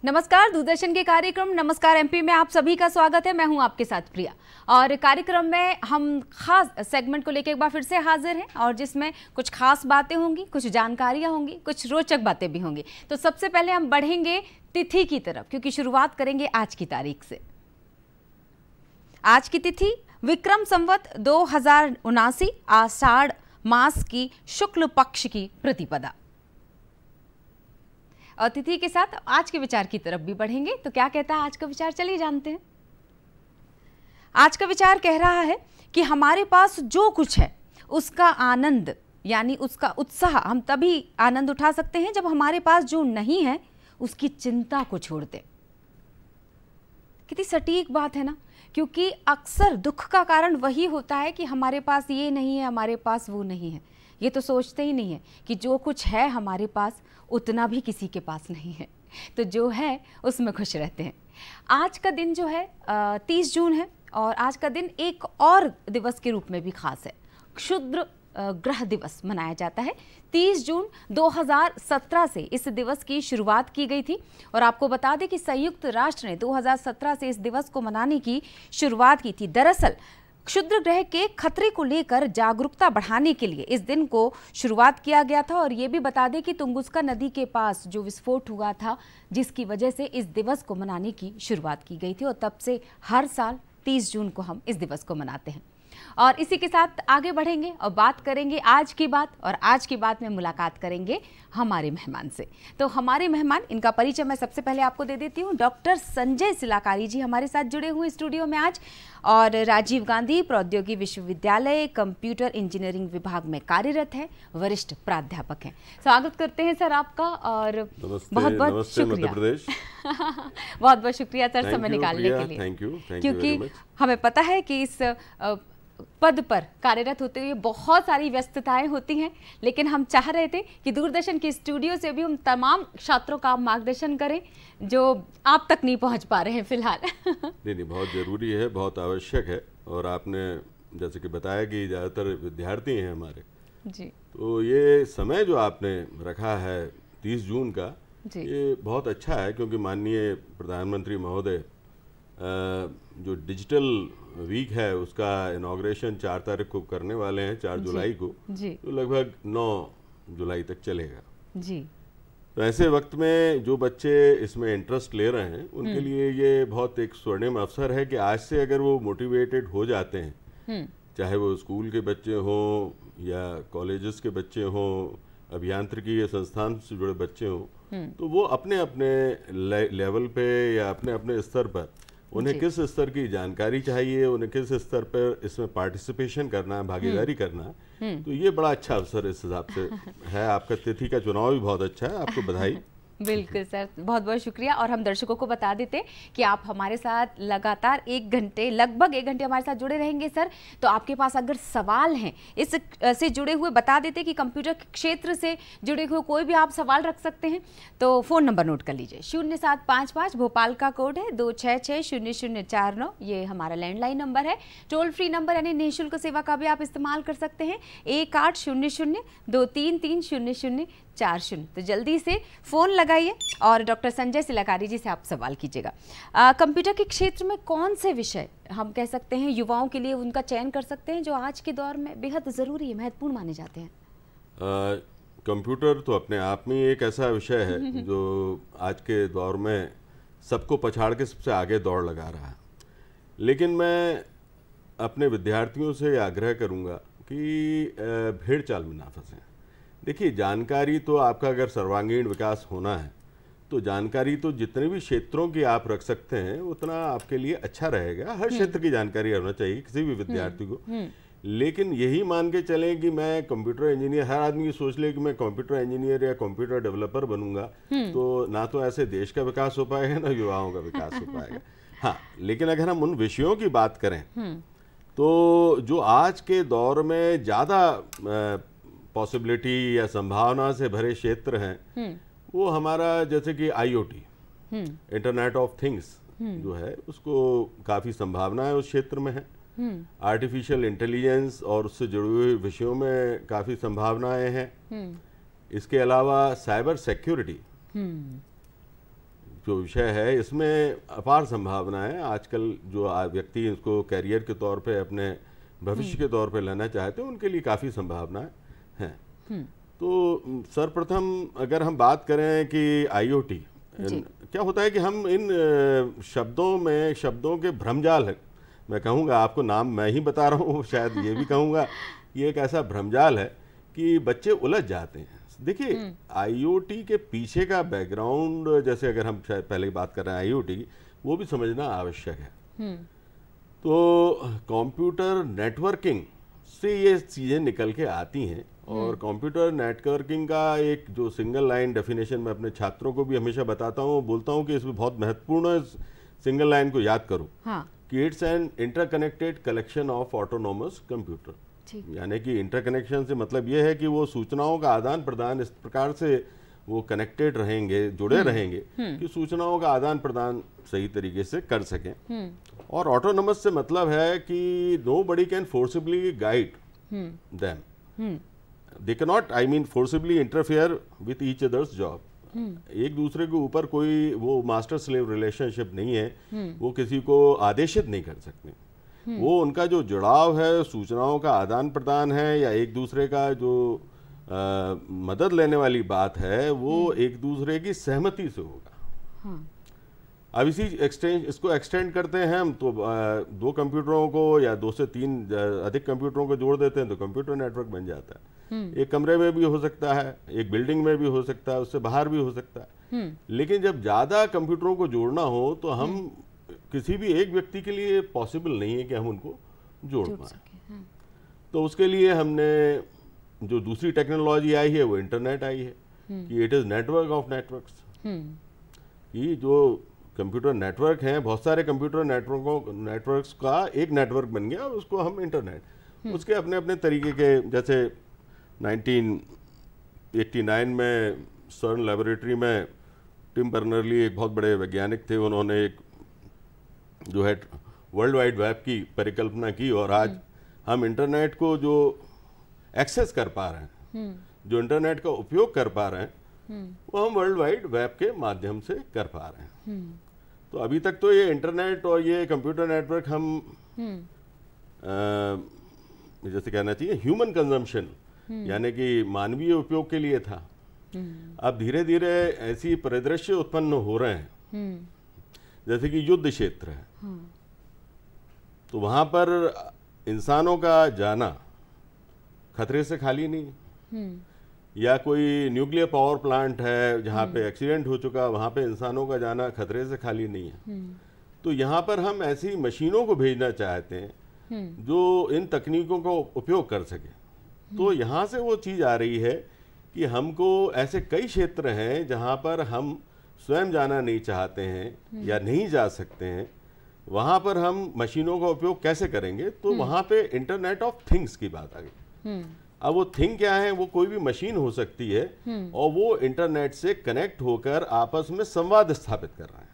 नमस्कार, दूरदर्शन के कार्यक्रम नमस्कार एमपी में आप सभी का स्वागत है। मैं हूं आपके साथ प्रिया और कार्यक्रम में हम खास सेगमेंट को लेकर एक बार फिर से हाजिर हैं और जिसमें कुछ खास बातें होंगी, कुछ जानकारियां होंगी, कुछ रोचक बातें भी होंगी। तो सबसे पहले हम बढ़ेंगे तिथि की तरफ, क्योंकि शुरुआत करेंगे आज की तारीख से। आज की तिथि विक्रम संवत 2079 आषाढ़ मास की शुक्ल पक्ष की प्रतिपदा। और तिथि के साथ आज के विचार की तरफ भी बढ़ेंगे। तो क्या कहता है आज का विचार, चलिए जानते हैं। आज का विचार कह रहा है कि हमारे पास जो कुछ है उसका आनंद यानी उसका उत्साह हम तभी आनंद उठा सकते हैं जब हमारे पास जो नहीं है उसकी चिंता को छोड़ दें। कितनी सटीक बात है ना, क्योंकि अक्सर दुख का कारण वही होता है कि हमारे पास ये नहीं है, हमारे पास वो नहीं है। ये तो सोचते ही नहीं है कि जो कुछ है हमारे पास उतना भी किसी के पास नहीं है, तो जो है उसमें खुश रहते हैं। आज का दिन जो है 30 जून है और आज का दिन एक और दिवस के रूप में भी खास है। क्षुद्र ग्रह दिवस मनाया जाता है। 30 जून 2017 से इस दिवस की शुरुआत की गई थी और आपको बता दें कि संयुक्त राष्ट्र ने 2017 से इस दिवस को मनाने की शुरुआत की थी। दरअसल क्षुद्र ग्रह के खतरे को लेकर जागरूकता बढ़ाने के लिए इस दिन को शुरुआत किया गया था। और ये भी बता दें कि तुंगुस्का नदी के पास जो विस्फोट हुआ था जिसकी वजह से इस दिवस को मनाने की शुरुआत की गई थी और तब से हर साल 30 जून को हम इस दिवस को मनाते हैं। और इसी के साथ आगे बढ़ेंगे और बात करेंगे आज की बात, और आज की बात में मुलाकात करेंगे हमारे मेहमान से। तो हमारे मेहमान, इनका परिचय मैं सबसे पहले आपको दे देती हूँ। डॉक्टर संजय सिलाकारी जी हमारे साथ जुड़े हुए स्टूडियो में आज, और राजीव गांधी प्रौद्योगिकी विश्वविद्यालय कंप्यूटर इंजीनियरिंग विभाग में कार्यरत है, वरिष्ठ प्राध्यापक हैं। स्वागत करते हैं सर आपका और बहुत बहुत शुक्रिया। बहुत बहुत शुक्रिया सर समय निकालने के लिए। थैंक यू क्योंकि हमें पता है कि इस पद पर कार्यरत होते हुए बहुत सारी व्यस्तताएं होती हैं, लेकिन हम चाह रहे थे कि दूरदर्शन के स्टूडियो से भी हम तमाम छात्रों का मार्गदर्शन करें जो आप तक नहीं पहुंच पा रहे हैं फिलहाल। नहीं, बहुत ज़रूरी है, बहुत आवश्यक है। और आपने जैसे कि बताया कि ज़्यादातर विद्यार्थी हैं हमारे जी, तो ये समय जो आपने रखा है 30 जून का जी, ये बहुत अच्छा है, क्योंकि माननीय प्रधानमंत्री महोदय जो डिजिटल वीक है उसका इनॉग्रेशन 4 तारीख को करने वाले हैं, 4 जुलाई को, तो लगभग 9 जुलाई तक चलेगा जी। तो ऐसे वक्त में जो बच्चे इसमें इंटरेस्ट ले रहे हैं उनके लिए ये बहुत एक स्वर्णिम अवसर है कि आज से अगर वो मोटिवेटेड हो जाते हैं, चाहे वो स्कूल के बच्चे हों या कॉलेजेस के बच्चे हों, अभियांत्रिकी या संस्थान से जुड़े बच्चे हों, तो वो अपने अपने लेवल पे या अपने अपने स्तर पर उन्हें किस स्तर की जानकारी चाहिए, उन्हें किस स्तर पर इसमें पार्टिसिपेशन करना है, भागीदारी करना है, तो ये बड़ा अच्छा अवसर इस हिसाब से है। आपका तिथि का चुनाव भी बहुत अच्छा है, आपको बधाई। बिल्कुल सर, बहुत बहुत शुक्रिया। और हम दर्शकों को बता देते कि आप हमारे साथ लगातार लगभग एक घंटे हमारे साथ जुड़े रहेंगे सर। तो आपके पास अगर सवाल हैं इस से जुड़े हुए, बता देते कि कंप्यूटर क्षेत्र से जुड़े हुए कोई भी आप सवाल रख सकते हैं। तो फ़ोन नंबर नोट कर लीजिए, 0755 भोपाल का कोड है, 2660049, ये हमारा लैंडलाइन नंबर है। टोल फ्री नंबर यानी निःशुल्क सेवा का भी आप इस्तेमाल कर सकते हैं, 1800-233-0040। तो जल्दी से फ़ोन लगाइए और डॉक्टर संजय सिलाकारी जी से आप सवाल कीजिएगा। कंप्यूटर के क्षेत्र में कौन से विषय हम कह सकते हैं युवाओं के लिए उनका चयन कर सकते हैं जो आज के दौर में बेहद ज़रूरी है, महत्वपूर्ण माने जाते हैं? कंप्यूटर तो अपने आप में एक ऐसा विषय है जो आज के दौर में सबको पछाड़ के सबसे आगे दौड़ लगा रहा है। लेकिन मैं अपने विद्यार्थियों से आग्रह करूँगा कि भेड़ चाल में ना फंसें। देखिए, जानकारी तो आपका अगर सर्वांगीण विकास होना है तो जानकारी तो जितने भी क्षेत्रों की आप रख सकते हैं उतना आपके लिए अच्छा रहेगा। हर क्षेत्र की जानकारी होना चाहिए किसी भी विद्यार्थी को। लेकिन यही मान के चलें कि मैं कंप्यूटर इंजीनियर, हर आदमी सोच ले कि मैं कंप्यूटर इंजीनियर या कंप्यूटर डेवलपर बनूंगा, तो ना तो ऐसे देश का विकास हो पाएगा ना युवाओं का विकास हो पाएगा। हाँ, लेकिन अगर हम उन विषयों की बात करें तो जो आज के दौर में ज़्यादा पॉसिबिलिटी या संभावना से भरे क्षेत्र हैं वो हमारा, जैसे कि IoT, इंटरनेट ऑफ थिंग्स जो है, उसको काफ़ी संभावनाएं उस क्षेत्र में है। आर्टिफिशियल इंटेलिजेंस और उससे जुड़े हुए विषयों में काफ़ी संभावनाएं हैं। इसके अलावा साइबर सिक्योरिटी, जो विषय है इसमें अपार संभावना है। आजकल जो व्यक्ति इसको कैरियर के तौर पे अपने भविष्य के तौर पे लेना चाहते हैं उनके लिए काफ़ी संभावनाएं हैं। तो सर्वप्रथम अगर हम बात करें कि आईओटी क्या होता है कि हम इन शब्दों के भ्रमजाल है, मैं कहूँगा आपको नाम मैं ही बता रहा हूँ, शायद ये भी कहूँगा कि एक ऐसा भ्रमजाल है कि बच्चे उलझ जाते हैं। देखिए आईओटी के पीछे का बैकग्राउंड, जैसे अगर हम शायद पहले ही बात कर रहे हैं आईओटी की, वो भी समझना आवश्यक है। तो कंप्यूटर नेटवर्किंग से ये चीज़ें निकल के आती हैं और कंप्यूटर नेटवर्किंग का एक जो सिंगल लाइन डेफिनेशन मैं अपने छात्रों को भी हमेशा बताता हूँ, बोलता हूँ कि इसमें बहुत महत्वपूर्ण है, सिंगल लाइन को याद करो कि it's an interconnected collection of autonomous computer. यानी कि इंटरकनेक्शन से मतलब ये है कि वो सूचनाओं का आदान प्रदान इस प्रकार से वो कनेक्टेड रहेंगे, जुड़े रहेंगे कि सूचनाओं का आदान प्रदान सही तरीके से कर सकें। और ऑटोनोमस से मतलब है कि nobody can forcibly guide them, they can not forcibly interfere with each others job. एक दूसरे के ऊपर कोई वो मास्टर स्लेव रिलेशनशिप नहीं है, वो किसी को आदेशित नहीं कर सकते। वो उनका जो जुड़ाव है, सूचनाओं का आदान प्रदान है या एक दूसरे का जो मदद लेने वाली बात है, वो एक दूसरे की सहमति से होगा। अब इसको एक्सटेंड करते हैं हम तो दो कंप्यूटरों को या 2 से 3 अधिक कंप्यूटरों को जोड़ देते हैं तो कंप्यूटर नेटवर्क बन जाता है। एक कमरे में भी हो सकता है, एक बिल्डिंग में भी हो सकता है, उससे बाहर भी हो सकता है। लेकिन जब ज़्यादा कंप्यूटरों को जोड़ना हो तो हम किसी भी एक व्यक्ति के लिए पॉसिबल नहीं है कि हम उनको जोड़ पाएं। तो उसके लिए हमने जो दूसरी टेक्नोलॉजी आई है वो इंटरनेट आई है कि it is network of networks. ये जो कंप्यूटर नेटवर्क हैं, बहुत सारे कंप्यूटर नेटवर्क्स का एक नेटवर्क बन गया, उसको हम इंटरनेट, उसके अपने अपने तरीके के, जैसे 1989 में सर्न लेबोरेटरी में टिम बर्नर्ली एक बहुत बड़े वैज्ञानिक थे, उन्होंने एक जो है वर्ल्ड वाइड वेब की परिकल्पना की और आज हम इंटरनेट को जो एक्सेस कर पा रहे हैं, जो इंटरनेट का उपयोग कर पा रहे हैं, वो हम वर्ल्ड वाइड वेब के माध्यम से कर पा रहे हैं। तो अभी तक तो ये इंटरनेट और ये कंप्यूटर नेटवर्क हम जैसे कहना चाहिए ह्यूमन कंजम्पशन यानी कि मानवीय उपयोग के लिए था। अब धीरे धीरे ऐसी परिदृश्य उत्पन्न हो रहे हैं जैसे कि युद्ध क्षेत्र है, तो वहां पर इंसानों का जाना खतरे से खाली नहीं, या कोई न्यूक्लियर पावर प्लांट है जहाँ पे एक्सीडेंट हो चुका, वहाँ पे इंसानों का जाना खतरे से खाली नहीं है। तो यहाँ पर हम ऐसी मशीनों को भेजना चाहते हैं जो इन तकनीकों को उपयोग कर सके। तो यहाँ से वो चीज़ आ रही है कि हमको ऐसे कई क्षेत्र हैं जहाँ पर हम स्वयं जाना नहीं चाहते हैं या नहीं जा सकते हैं, वहाँ पर हम मशीनों का उपयोग कैसे करेंगे। तो वहाँ पे इंटरनेट ऑफ थिंग्स की बात आ गई। अब वो थिंग क्या है, वो कोई भी मशीन हो सकती है और वो इंटरनेट से कनेक्ट होकर आपस में संवाद स्थापित कर रहा है।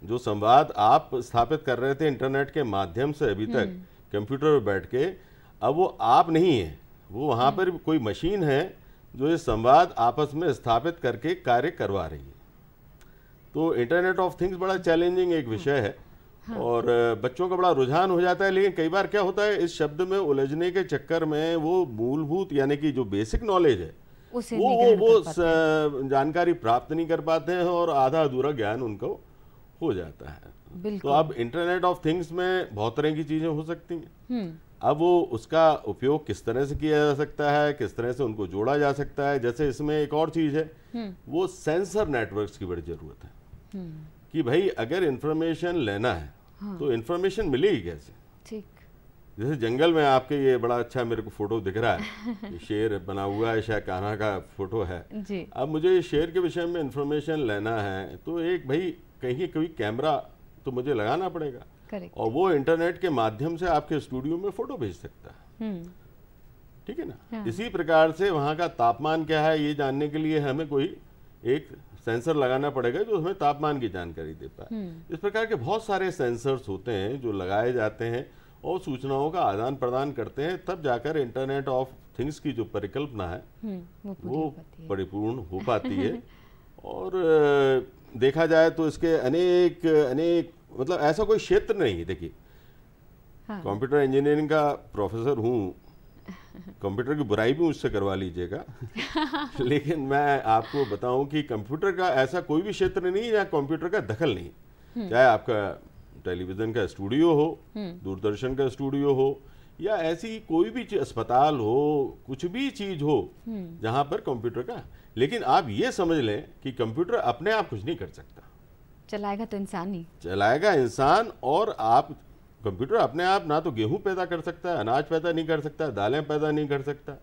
जो संवाद आप स्थापित कर रहे थे इंटरनेट के माध्यम से अभी तक कंप्यूटर पर बैठ के, अब वो आप नहीं है, वो वहाँ पर कोई मशीन है जो ये संवाद आपस में स्थापित करके कार्य करवा रही है। तो इंटरनेट ऑफ थिंग्स बड़ा चैलेंजिंग एक विषय है। और बच्चों का बड़ा रुझान हो जाता है, लेकिन कई बार क्या होता है, इस शब्द में उलझने के चक्कर में वो मूलभूत यानी कि जो बेसिक नॉलेज है वो जानकारी प्राप्त नहीं कर पाते हैं और आधा अधूरा ज्ञान उनको हो जाता है। तो अब इंटरनेट ऑफ थिंग्स में बहुत तरह की चीजें हो सकती हैं। अब वो उसका उपयोग किस तरह से किया जा सकता है, किस तरह से उनको जोड़ा जा सकता है। जैसे इसमें एक और चीज है, वो सेंसर नेटवर्क्स की बड़ी जरूरत है कि भाई अगर इंफॉर्मेशन लेना है तो इंफॉर्मेशन मिलेगी कैसे। ठीक, जैसे जंगल में आपके ये बड़ा अच्छा मेरे को फोटो दिख रहा है, शेर बना हुआ है, शायद कान्हा का फोटो है जी। अब मुझे शेर के विषय में इंफॉर्मेशन लेना है तो एक भाई कहीं कोई कैमरा तो मुझे लगाना पड़ेगा। Correct. और वो इंटरनेट के माध्यम से आपके स्टूडियो में फोटो भेज सकता है। ठीक है ना। हाँ। इसी प्रकार से वहाँ का तापमान क्या है ये जानने के लिए हमें कोई एक सेंसर लगाना पड़ेगा जो हमें तापमान की जानकारी दे पाए। इस प्रकार के बहुत सारे सेंसर्स होते हैं जो लगाए जाते हैं और सूचनाओं का आदान प्रदान करते हैं, तब जाकर इंटरनेट ऑफ थिंग्स की जो परिकल्पना है वो परिपूर्ण हो पाती है। और देखा जाए तो इसके अनेक अनेक मतलब ऐसा कोई क्षेत्र नहीं है। देखिए, कंप्यूटर इंजीनियरिंग का प्रोफेसर हूँ, कंप्यूटर की बुराई भी मुझसे करवा लीजिएगा लेकिन मैं आपको बताऊं कि कंप्यूटर का ऐसा कोई भी क्षेत्र नहीं जहाँ कंप्यूटर का दखल नहीं। चाहे आपका टेलीविजन का स्टूडियो हो, दूरदर्शन का स्टूडियो हो, या ऐसी कोई भी अस्पताल हो, कुछ भी चीज हो जहां पर कंप्यूटर का। लेकिन आप ये समझ लें कि कंप्यूटर अपने आप कुछ नहीं कर सकता, चलाएगा तो इंसान ही चलाएगा इंसान। और आप कंप्यूटर अपने आप ना तो गेहूं पैदा कर सकता है, अनाज पैदा नहीं कर सकता, दालें पैदा नहीं कर सकता,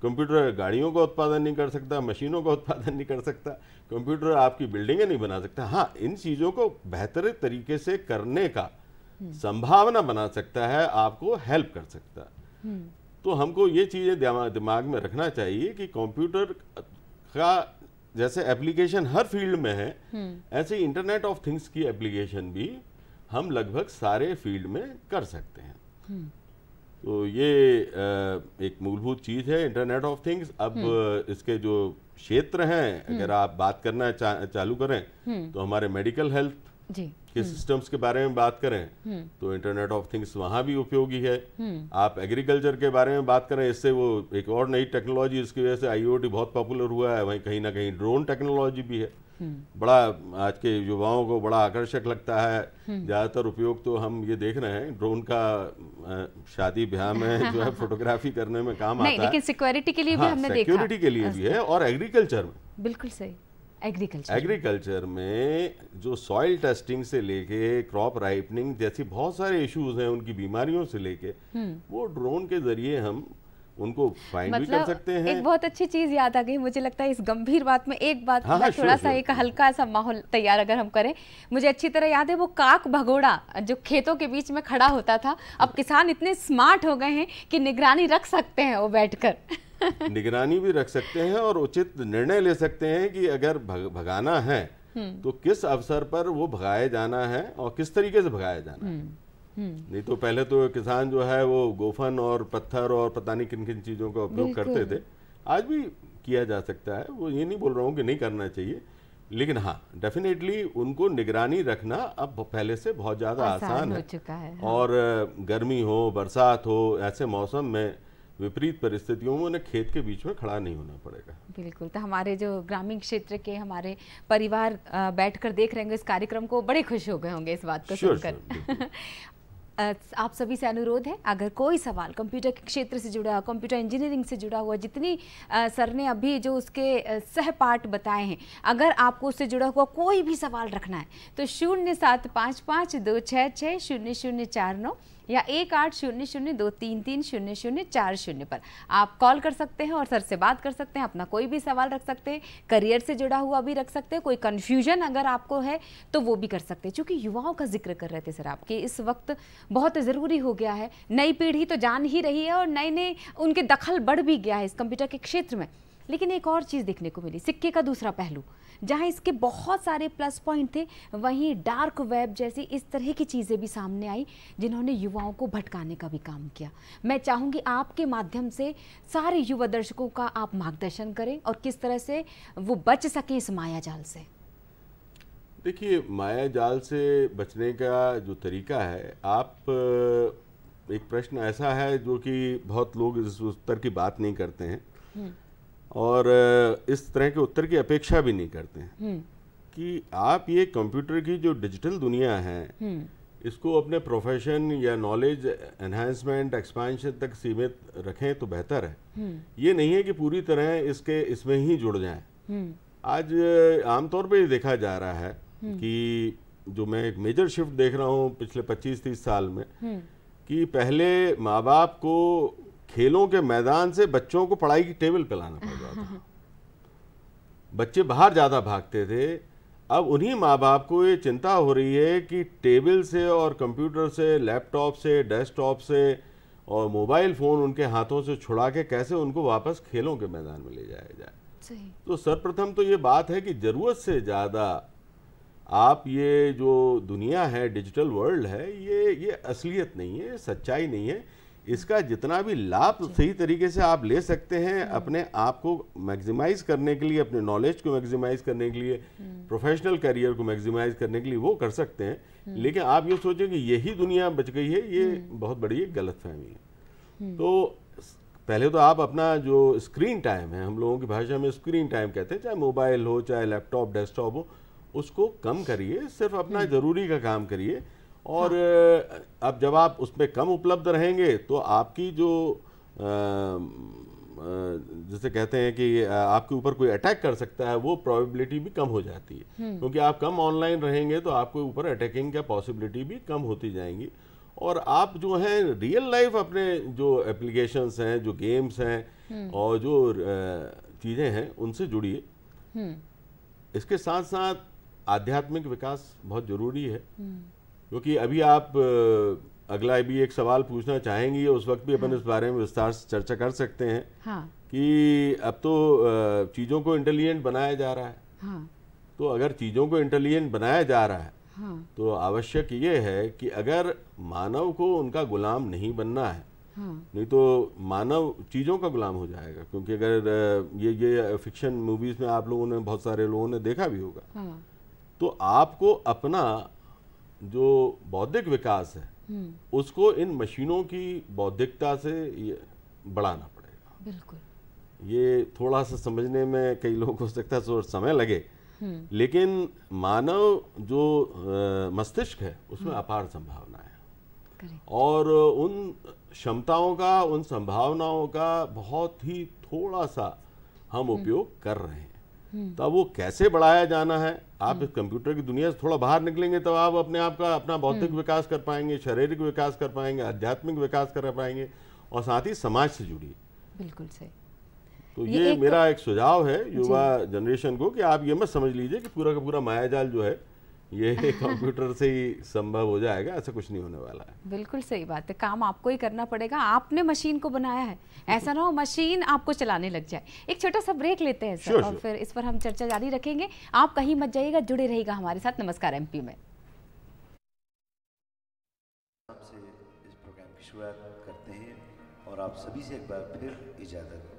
कंप्यूटर गाड़ियों का उत्पादन नहीं कर सकता, मशीनों का उत्पादन नहीं कर सकता, कंप्यूटर आपकी बिल्डिंगें नहीं बना सकता। हाँ, इन चीज़ों को बेहतर तरीके से करने का संभावना बना सकता है, आपको हेल्प कर सकता है। तो हमको ये चीज़ें दिमाग में रखना चाहिए कि कंप्यूटर का जैसे एप्लीकेशन हर फील्ड में है, ऐसे इंटरनेट ऑफ थिंग्स की एप्लीकेशन भी हम लगभग सारे फील्ड में कर सकते हैं। तो ये एक मूलभूत चीज़ है इंटरनेट ऑफ थिंग्स। अब इसके जो क्षेत्र हैं, अगर आप बात करना चालू करें तो हमारे मेडिकल हेल्थ के सिस्टम्स के बारे में बात करें तो इंटरनेट ऑफ थिंग्स वहाँ भी उपयोगी है। आप एग्रीकल्चर के बारे में बात करें, इससे वो एक और नई टेक्नोलॉजी, इसकी वजह से IoT बहुत पॉपुलर हुआ है। वहीं कहीं ना कहीं ड्रोन टेक्नोलॉजी भी है, बड़ा आज के युवाओं को बड़ा आकर्षक लगता है। ज़्यादातर उपयोग तो हम ये देख रहे हैं ड्रोन का शादी ब्याह में जो है फोटोग्राफी करने में काम आता है, लेकिन सिक्योरिटी के लिए भी हमने देखा, सिक्योरिटी के लिए भी है। और एग्रीकल्चर में बिल्कुल सही, एग्रीकल्चर में जो सॉइल टेस्टिंग से लेके क्रॉप राइपनिंग जैसी बहुत सारे इश्यूज हैं, उनकी बीमारियों से लेके वो ड्रोन के जरिए हम उनको फाइंड भी कर सकते हैं। एक बहुत अच्छी चीज याद आ गई मुझे लगता है इस गंभीर बात में, एक बात थोड़ा सा एक हल्का सा माहौल तैयार अगर हम करें। मुझे अच्छी तरह याद है वो काक भगोड़ा जो खेतों के बीच में खड़ा होता था। अब किसान इतने स्मार्ट हो गए हैं कि निगरानी रख सकते हैं वो बैठकर निगरानी भी रख सकते हैं और उचित निर्णय ले सकते हैं कि अगर भगाना है तो किस अवसर पर वो भगाए जाना है और किस तरीके से भगाया जाना है। नहीं तो पहले तो किसान जो है वो गोफन और पत्थर और पता नहीं किन किन चीज़ों का उपयोग करते थे, आज भी किया जा सकता है। वो ये नहीं बोल रहा हूँ कि नहीं करना चाहिए, लेकिन हाँ डेफिनेटली उनको निगरानी रखना अब पहले से बहुत ज़्यादा आसान हो चुका है। और गर्मी हो, बरसात हो, ऐसे मौसम में विपरीत परिस्थितियों में उन्हें खेत के बीच में खड़ा नहीं होना पड़ेगा। बिल्कुल। तो हमारे जो ग्रामीण क्षेत्र के हमारे परिवार बैठकर देख रहे होंगे इस कार्यक्रम को, बड़े खुश हो गए होंगे इस बात को सुनकर। आप सभी से अनुरोध है, अगर कोई सवाल कंप्यूटर के क्षेत्र से जुड़ा, कंप्यूटर इंजीनियरिंग से जुड़ा हुआ, जितनी सर ने अभी जो उसके सहपाठ बताए हैं, अगर आपको उससे जुड़ा हुआ कोई भी सवाल रखना है तो 075526600049 या 180023300040 पर आप कॉल कर सकते हैं और सर से बात कर सकते हैं। अपना कोई भी सवाल रख सकते हैं, करियर से जुड़ा हुआ भी रख सकते हैं, कोई कन्फ्यूजन अगर आपको है तो वो भी कर सकते हैं। क्योंकि युवाओं का जिक्र कर रहे थे सर आपके, इस वक्त बहुत ज़रूरी हो गया है। नई पीढ़ी तो जान ही रही है और नए उनके दखल बढ़ भी गया है इस कंप्यूटर के क्षेत्र में। लेकिन एक और चीज़ देखने को मिली, सिक्के का दूसरा पहलू, जहां इसके बहुत सारे प्लस पॉइंट थे, वहीं डार्क वेब जैसी इस तरह की चीज़ें भी सामने आई जिन्होंने युवाओं को भटकाने का भी काम किया। मैं चाहूँगी आपके माध्यम से सारे युवा दर्शकों का आप मार्गदर्शन करें और किस तरह से वो बच सकें इस माया जाल से। देखिए, माया जाल से बचने का जो तरीका है, आप एक प्रश्न ऐसा है जो कि बहुत लोग इस उत्तर की बात नहीं करते हैं और इस तरह के उत्तर की अपेक्षा भी नहीं करते हैं कि आप ये कंप्यूटर की जो डिजिटल दुनिया है इसको अपने प्रोफेशन या नॉलेज एनहांसमेंट एक्सपेंशन तक सीमित रखें तो बेहतर है। ये नहीं है कि पूरी तरह इसमें ही जुड़ जाएं। आज आमतौर पे ये देखा जा रहा है कि जो मैं एक मेजर शिफ्ट देख रहा हूँ पिछले 25-30 साल में, कि पहले माँ बाप को खेलों के मैदान से बच्चों को पढ़ाई की टेबल पे लाना पड़ रहा था। बच्चे बाहर ज़्यादा भागते थे। अब उन्हीं माँ बाप को ये चिंता हो रही है कि टेबल से और कंप्यूटर से, लैपटॉप से, डेस्कटॉप से और मोबाइल फ़ोन उनके हाथों से छुड़ा के कैसे उनको वापस खेलों के मैदान में ले जाया जाए। तो सर्वप्रथम तो ये बात है कि ज़रूरत से ज़्यादा आप ये जो दुनिया है, डिजिटल वर्ल्ड है, ये असलियत नहीं है, सच्चाई नहीं है। इसका जितना भी लाभ सही तरीके से आप ले सकते हैं, अपने आप को मैक्सिमाइज करने के लिए, अपने नॉलेज को मैक्सिमाइज करने के लिए, प्रोफेशनल करियर को मैक्सिमाइज करने के लिए वो कर सकते हैं। लेकिन आप ये सोचें कि यही दुनिया बच गई है, ये बहुत बड़ी एक गलतफहमी है। तो पहले तो आप अपना जो स्क्रीन टाइम है, हम लोगों की भाषा में स्क्रीन टाइम कहते हैं, चाहे मोबाइल हो चाहे लैपटॉप डेस्कटॉप हो, उसको कम करिए, सिर्फ अपना ज़रूरी का काम करिए। और अब जब आप उसमें कम उपलब्ध रहेंगे तो आपकी जो जैसे कहते हैं कि आपके ऊपर कोई अटैक कर सकता है, वो प्रोबेबिलिटी भी कम हो जाती है। क्योंकि आप कम ऑनलाइन रहेंगे तो आपके ऊपर अटैकिंग का पॉसिबिलिटी भी कम होती जाएंगी। और आप जो हैं रियल लाइफ अपने जो एप्लीकेशंस हैं, जो गेम्स हैं और जो चीज़ें हैं, उनसे जुड़िए। इसके साथ साथ आध्यात्मिक विकास बहुत ज़रूरी है। क्योंकि अभी आप अगला भी एक सवाल पूछना चाहेंगी, उस वक्त भी अपन इस बारे में विस्तार से चर्चा कर सकते हैं। कि अब तो चीज़ों को इंटेलिजेंट बनाया जा रहा है। तो अगर चीज़ों को इंटेलिजेंट बनाया जा रहा है, तो आवश्यक ये है कि अगर मानव को उनका गुलाम नहीं बनना है, नहीं तो मानव चीज़ों का गुलाम हो जाएगा। क्योंकि अगर ये फिक्शन मूवीज़ में आप लोगों ने, बहुत सारे लोगों ने देखा भी होगा, तो आपको अपना जो बौद्धिक विकास है उसको इन मशीनों की बौद्धिकता से बढ़ाना पड़ेगा। बिल्कुल। ये थोड़ा सा समझने में कई लोगों को हो सकता है समय लगे, लेकिन मानव जो मस्तिष्क है उसमें अपार संभावना है। और उन क्षमताओं का, उन संभावनाओं का बहुत ही थोड़ा सा हम उपयोग कर रहे हैं। तब वो कैसे बढ़ाया जाना है, आप इस कंप्यूटर की दुनिया से थोड़ा बाहर निकलेंगे तब आप अपने आप का अपना बौद्धिक विकास कर पाएंगे, शारीरिक विकास कर पाएंगे, आध्यात्मिक विकास कर पाएंगे, और साथ ही समाज से जुड़िए। बिल्कुल सही। तो ये मेरा एक सुझाव है युवा जनरेशन को कि आप ये मत समझ लीजिए कि पूरा का पूरा मायाजाल जो है ये कंप्यूटर से ही संभव हो जाएगा, ऐसा कुछ नहीं होने वाला है। बिल्कुल सही बात है, काम आपको ही करना पड़ेगा। आपने मशीन को बनाया है, ऐसा ना हो मशीन आपको चलाने लग जाए। एक छोटा सा ब्रेक लेते हैं सर, और फिर इस पर हम चर्चा जारी रखेंगे। आप कहीं मत जाइएगा, जुड़े रहिएगा हमारे साथ। नमस्कार एमपी में आपसे इस प्रोग्राम की शुरुआत करते हैं और आप सभी से एक बार फिर इजाजत।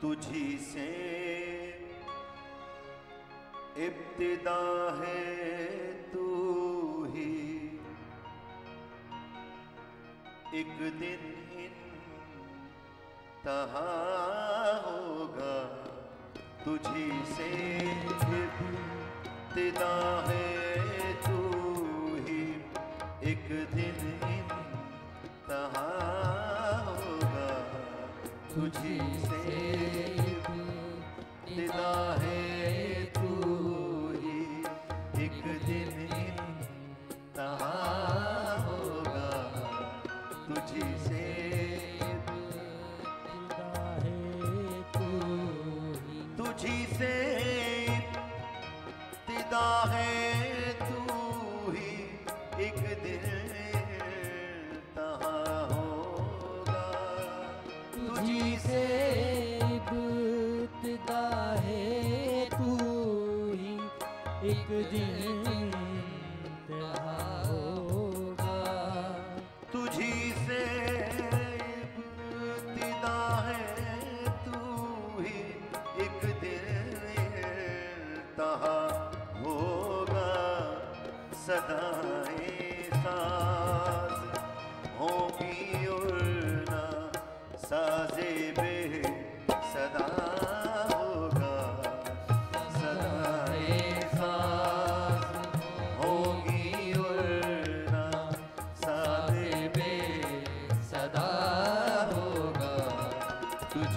तुझी से इब्तिदा है तू ही, एक दिन इंतहा होगा। तुझी से इब्तिदा है तू ही, एक दिन इंतहा होगा। तुझी से इब्तिदा है तू ही, एक दिन इंतहा होगा। तुझी से इब्तिदा है तू ही, तुझी से इब्तिदा है तू ही, एक दिन इंतहा होगा। तुझी से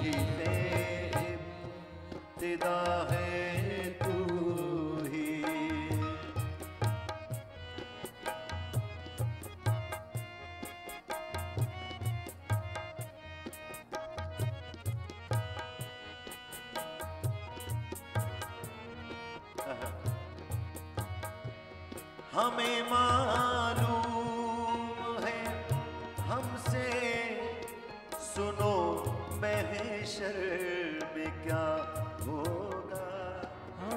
तुझी से इब्तिदा है तू ही। हमें मालूम है हमसे सुनो महशर में क्या होगा।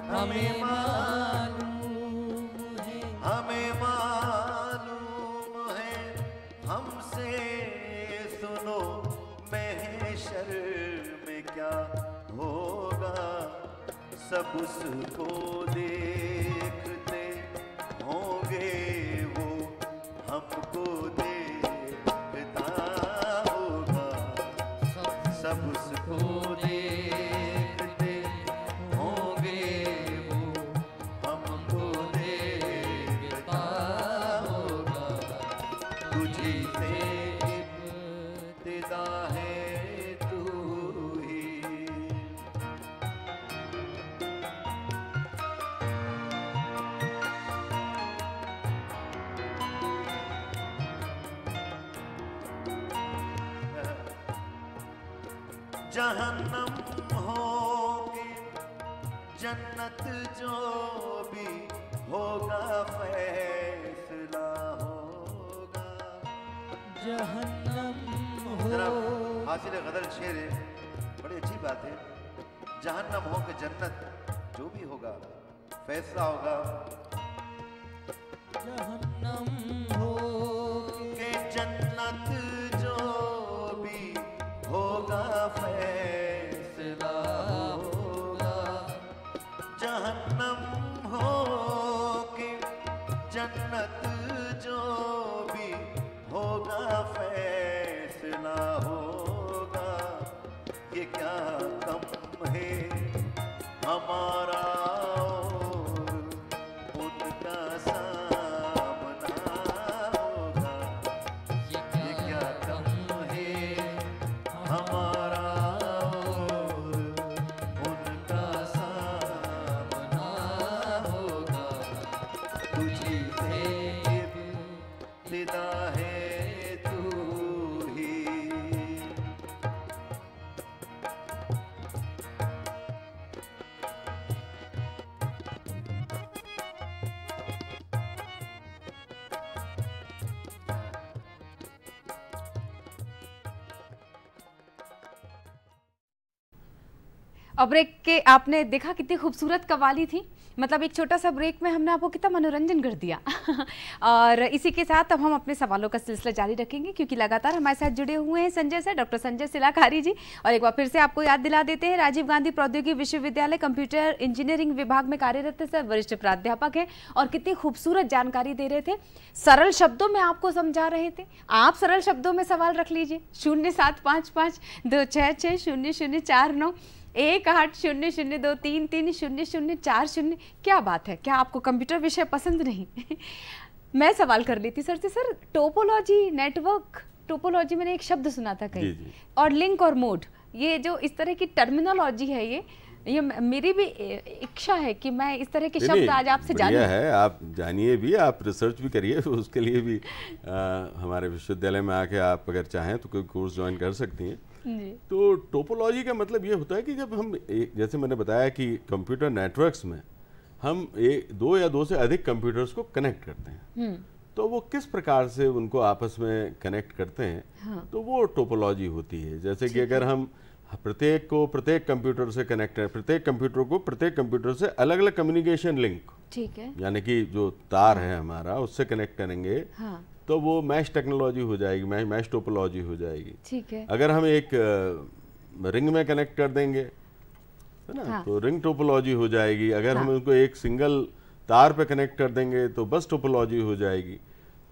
हमें मालूम है, हमें मालूम है हमसे सुनो महशर में क्या होगा। सब उसको देखते होंगे वो हमको देखता होगा। सब उसको देखते होंगे वो हमको देखता होगा। तुझी से इब्तिदा है तू ही। जहन्नम होगी जन्नत जो भी होगा फैसला होगा। जहन्नम हो हासिल गदर शेर है, बड़ी अच्छी बात है। जहन्नम हो कि जन्नत जो भी होगा फैसला होगा। जहन्नम हो कि जन्नत जो भी होगा फैसला होगा। जहन्नम हो कि जन्नत जो भी होगा फैसला होगा। ये क्या कम है हमारा और उनका सामना होगा। ये क्या कम है हमारा और उनका सामना होगा। तुझी से इब्तिदा है तू ही। और ब्रेक के आपने देखा कितनी खूबसूरत कवाली थी। मतलब एक छोटा सा ब्रेक में हमने आपको कितना मनोरंजन कर दिया। और इसी के साथ अब हम अपने सवालों का सिलसिला जारी रखेंगे, क्योंकि लगातार हमारे साथ जुड़े हुए हैं संजय सर, डॉक्टर संजय सिलाखारी जी। और एक बार फिर से आपको याद दिला देते हैं, राजीव गांधी प्रौद्योगिकी विश्वविद्यालय कंप्यूटर इंजीनियरिंग विभाग में कार्यरत है सर, वरिष्ठ प्राध्यापक हैं और कितनी खूबसूरत जानकारी दे रहे थे। सरल शब्दों में आपको समझा रहे थे। आप सरल शब्दों में सवाल रख लीजिए। 0755260049 18002332300040। क्या बात है, क्या आपको कंप्यूटर विषय पसंद नहीं? मैं सवाल कर लेती सर से, सर टोपोलॉजी नेटवर्क, टोपोलॉजी मैंने एक शब्द सुना था कहीं, और लिंक और मोड, ये जो इस तरह की टर्मिनोलॉजी है, ये मेरी भी इच्छा है कि मैं इस तरह के शब्द आज आपसे जानूं। है, आप जानिए भी, आप रिसर्च भी करिए, उसके लिए भी हमारे विश्वविद्यालय में आके आप अगर चाहें तो कोई कोर्स ज्वाइन कर सकती हैं। तो टोपोलॉजी का मतलब ये होता है कि जब हम जैसे मैंने बताया कि कंप्यूटर नेटवर्क्स में हम दो या दो से अधिक कंप्यूटर्स को कनेक्ट करते हैं, तो वो किस प्रकार से उनको आपस में कनेक्ट करते हैं, हाँ। तो वो टोपोलॉजी होती है। जैसे कि अगर हम प्रत्येक कंप्यूटर से कनेक्ट है, प्रत्येक कंप्यूटर से अलग अलग कम्युनिकेशन लिंक, ठीक है, यानी कि जो तार है हमारा उससे कनेक्ट करेंगे, हाँ। तो वो मैश टेक्नोलॉजी हो जाएगी, मैश टोपोलॉजी हो जाएगी, ठीक है। अगर हम एक रिंग में कनेक्ट कर देंगे, है ना, हाँ। तो रिंग टोपोलॉजी हो जाएगी। अगर हम उनको एक सिंगल तार पे कनेक्ट कर देंगे तो बस टोपोलॉजी हो जाएगी।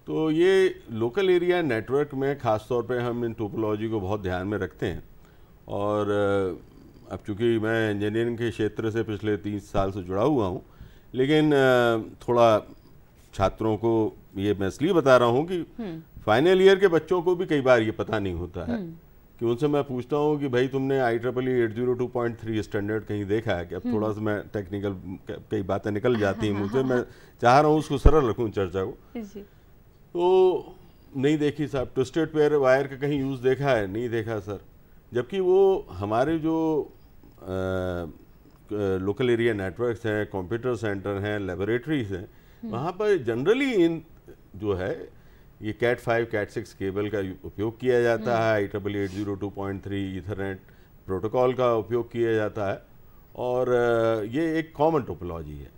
तो ये लोकल एरिया नेटवर्क में खास तौर पे हम इन टोपोलॉजी को बहुत ध्यान में रखते हैं। और अब चूँकि मैं इंजीनियरिंग के क्षेत्र से पिछले 30 साल से जुड़ा हुआ हूँ, लेकिन थोड़ा छात्रों को ये मैं इसलिए बता रहा हूँ कि फाइनल ईयर के बच्चों को भी कई बार ये पता नहीं होता है कि उनसे मैं पूछता हूँ कि भाई तुमने IEEE 802.3 स्टैंडर्ड कहीं देखा है कि अब थोड़ा सा मैं टेक्निकल कई बातें निकल जाती हैं मुझसे, मैं चाह रहा हूँ उसको सरल रखूँ चर्चा को। तो नहीं देखी साहब। ट्विस्टेड पेयर वायर का कहीं यूज़ देखा है? नहीं देखा सर। जबकि वो हमारे जो लोकल एरिया नेटवर्क्स हैं, कंप्यूटर सेंटर हैं, लेबोरेटरीज हैं, वहाँ पर जनरली इन जो है ये कैट 5 कैट 6 केबल का उपयोग किया जाता है। IEEE 802.3 ईथरनेट प्रोटोकॉल का उपयोग किया जाता है और ये एक कॉमन टोपोलॉजी है।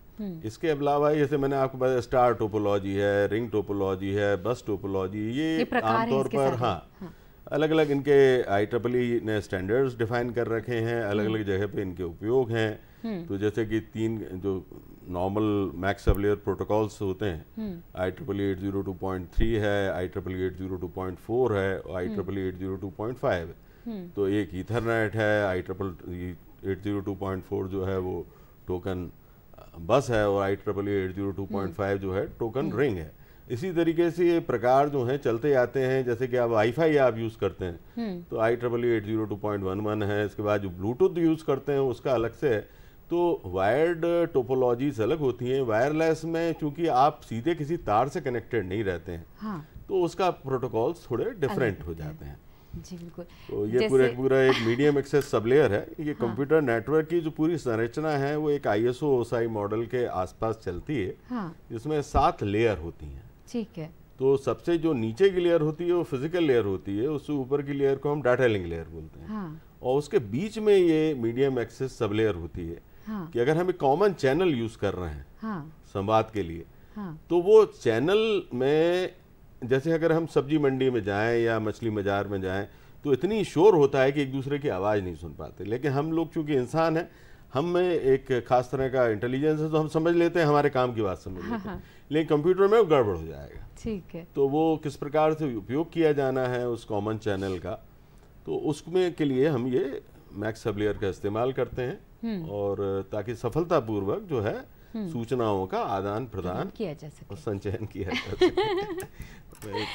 इसके अलावा जैसे मैंने आपको बताया स्टार टोपोलॉजी है, रिंग टोपोलॉजी है, बस टोपोलॉजी, ये आमतौर पर हाँ अलग अलग इनके IEEE ने स्टैंडर्ड्स डिफाइन कर रखे हैं, अलग अलग जगह पे इनके उपयोग हैं। तो जैसे कि 3 जो normal max sub layer protocols होते हैं, IEEE 802.3 है, IEEE 802.4 है और IEEE 802.5 है। तो एक ईथरनेट है, IEEE 802.4 जो है वो टोकन बस है और IEEE 802.5 जो है टोकन रिंग है। इसी तरीके से ये प्रकार जो हैं चलते आते हैं। जैसे कि आप वाईफाई आप यूज़ करते हैं तो IEEE 802.11 है। इसके बाद जो ब्लूटूथ यूज़ करते हैं उसका अलग से है। तो वायर्ड टोपोलॉजीज अलग होती हैं। वायरलेस में चूंकि आप सीधे किसी तार से कनेक्टेड नहीं रहते हैं, तो उसका प्रोटोकॉल्स थोड़े डिफरेंट हो जाते हैं। जी बिल्कुल। तो ये पूरा एक मीडियम एक्सेस सब लेयर है। ये कंप्यूटर नेटवर्क की जो पूरी संरचना है वो एक ISO OSI मॉडल के आसपास चलती है, जिसमें 7 लेयर होती हैं। ठीक है। तो सबसे जो नीचे की लेयर होती है वो फिजिकल लेयर होती है, उससे ऊपर की लेयर को हम डाटा लिंक लेयर बोलते हैं। और उसके बीच में ये मीडियम एक्सेस सब लेयर होती है कि अगर हम एक कॉमन चैनल यूज कर रहे हैं संवाद के लिए, तो वो चैनल में जैसे अगर हम सब्जी मंडी में जाएं या मछली बाजार में जाएं तो इतनी शोर होता है कि एक दूसरे की आवाज़ नहीं सुन पाते। लेकिन हम लोग चूंकि इंसान हैं, हम में एक खास तरह का इंटेलिजेंस है, तो हम समझ लेते हैं, हमारे काम की बात समझ लेते हैं। लेकिन कंप्यूटर में वो गड़बड़ हो जाएगा। ठीक है। तो वो किस प्रकार से उपयोग किया जाना है उस कॉमन चैनल का, तो उसमें के लिए हम ये मैक्स सब लेयर का इस्तेमाल करते हैं और ताकि सफलतापूर्वक जो है सूचनाओं का आदान प्रदान किया जा सके और संचयन किया जा सके।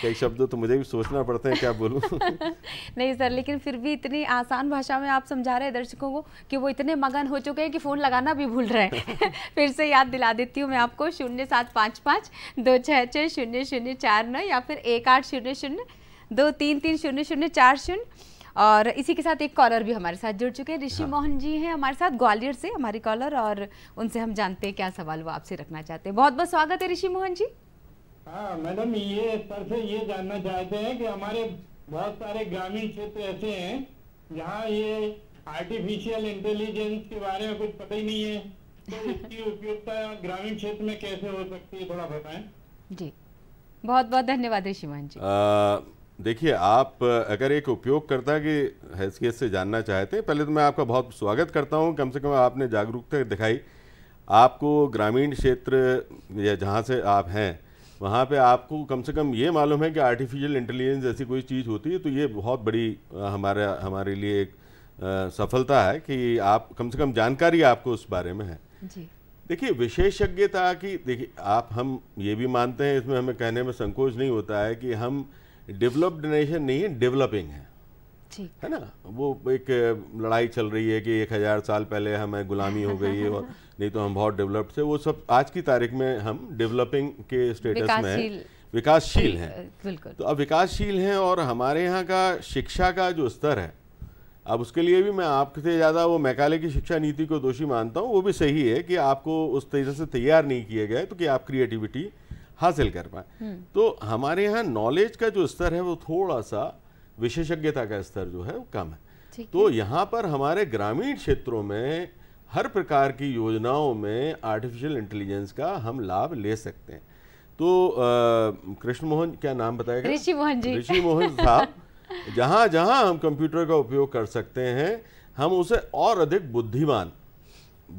कई शब्द तो मुझे भी सोचना पड़ते हैं क्या बोलूं। नहीं सर, लेकिन फिर भी इतनी आसान भाषा में आप समझा रहे हैं दर्शकों को कि वो इतने मगन हो चुके हैं कि फ़ोन लगाना भी भूल रहे हैं। फिर से याद दिला देती हूँ मैं आपको 0755 266 0049 या फिर 1800 233 0040। और इसी के साथ एक कॉलर भी हमारे साथ जुड़ चुके हैं। ऋषि मोहन जी हैं हमारे साथ ग्वालियर से, हमारी कॉलर, और उनसे हम जानते हैं क्या सवाल वो आपसे रखना चाहते हैं। बहुत बहुत स्वागत है ऋषि मोहन जी। हाँ मैडम, ये सर से ये जानना चाहते हैं कि हमारे बहुत सारे ग्रामीण क्षेत्र ऐसे हैं जहाँ ये आर्टिफिशियल इंटेलिजेंस के बारे में कुछ पता ही नहीं है, तो इसकी उपयोगिता ग्रामीण क्षेत्र में कैसे हो सकती है, थोड़ा बताएं। जी बहुत बहुत धन्यवाद ऋषि मोहन जी। देखिए, आप अगर एक उपयोगकर्ता की हैसियत से जानना चाहते हैं, पहले तो मैं आपका बहुत स्वागत करता हूं। कम से कम आपने जागरूकता दिखाई। आपको ग्रामीण क्षेत्र या जहां से आप हैं वहां पे आपको कम से कम ये मालूम है कि आर्टिफिशियल इंटेलिजेंस जैसी कोई चीज़ होती है, तो ये बहुत बड़ी हमारे लिए एक सफलता है कि आप कम से कम जानकारी आपको उस बारे में है। जी देखिए, विशेषज्ञता की, देखिए आप हम ये भी मानते हैं, इसमें हमें कहने में संकोच नहीं होता है कि हम डेवलप्ड नेशन नहीं है, डेवलपिंग है ना। वो एक लड़ाई चल रही है कि 1000 साल पहले हमें गुलामी हो गई और नहीं तो हम बहुत डेवलप्ड थे। वो सब आज की तारीख में हम डेवलपिंग के स्टेटस में विकासशील हैं। बिल्कुल। तो अब विकासशील हैं और हमारे यहाँ का शिक्षा का जो स्तर है, अब उसके लिए भी मैं आपसे ज़्यादा वो मैकाले की शिक्षा नीति को दोषी मानता हूँ। वो भी सही है कि आपको उस तरह से तैयार नहीं किए गए तो कि आप क्रिएटिविटी हासिल कर पाए। तो हमारे यहाँ नॉलेज का जो स्तर है वो थोड़ा सा, विशेषज्ञता का स्तर जो है वो कम है। तो यहाँ पर हमारे ग्रामीण क्षेत्रों में हर प्रकार की योजनाओं में आर्टिफिशियल इंटेलिजेंस का हम लाभ ले सकते हैं। तो कृष्ण मोहन, क्या नाम बताएगा? ऋषि मोहन जी। ऋषि मोहन साहब, जहाँ जहाँ हम कंप्यूटर का उपयोग कर सकते हैं, हम उसे और अधिक बुद्धिमान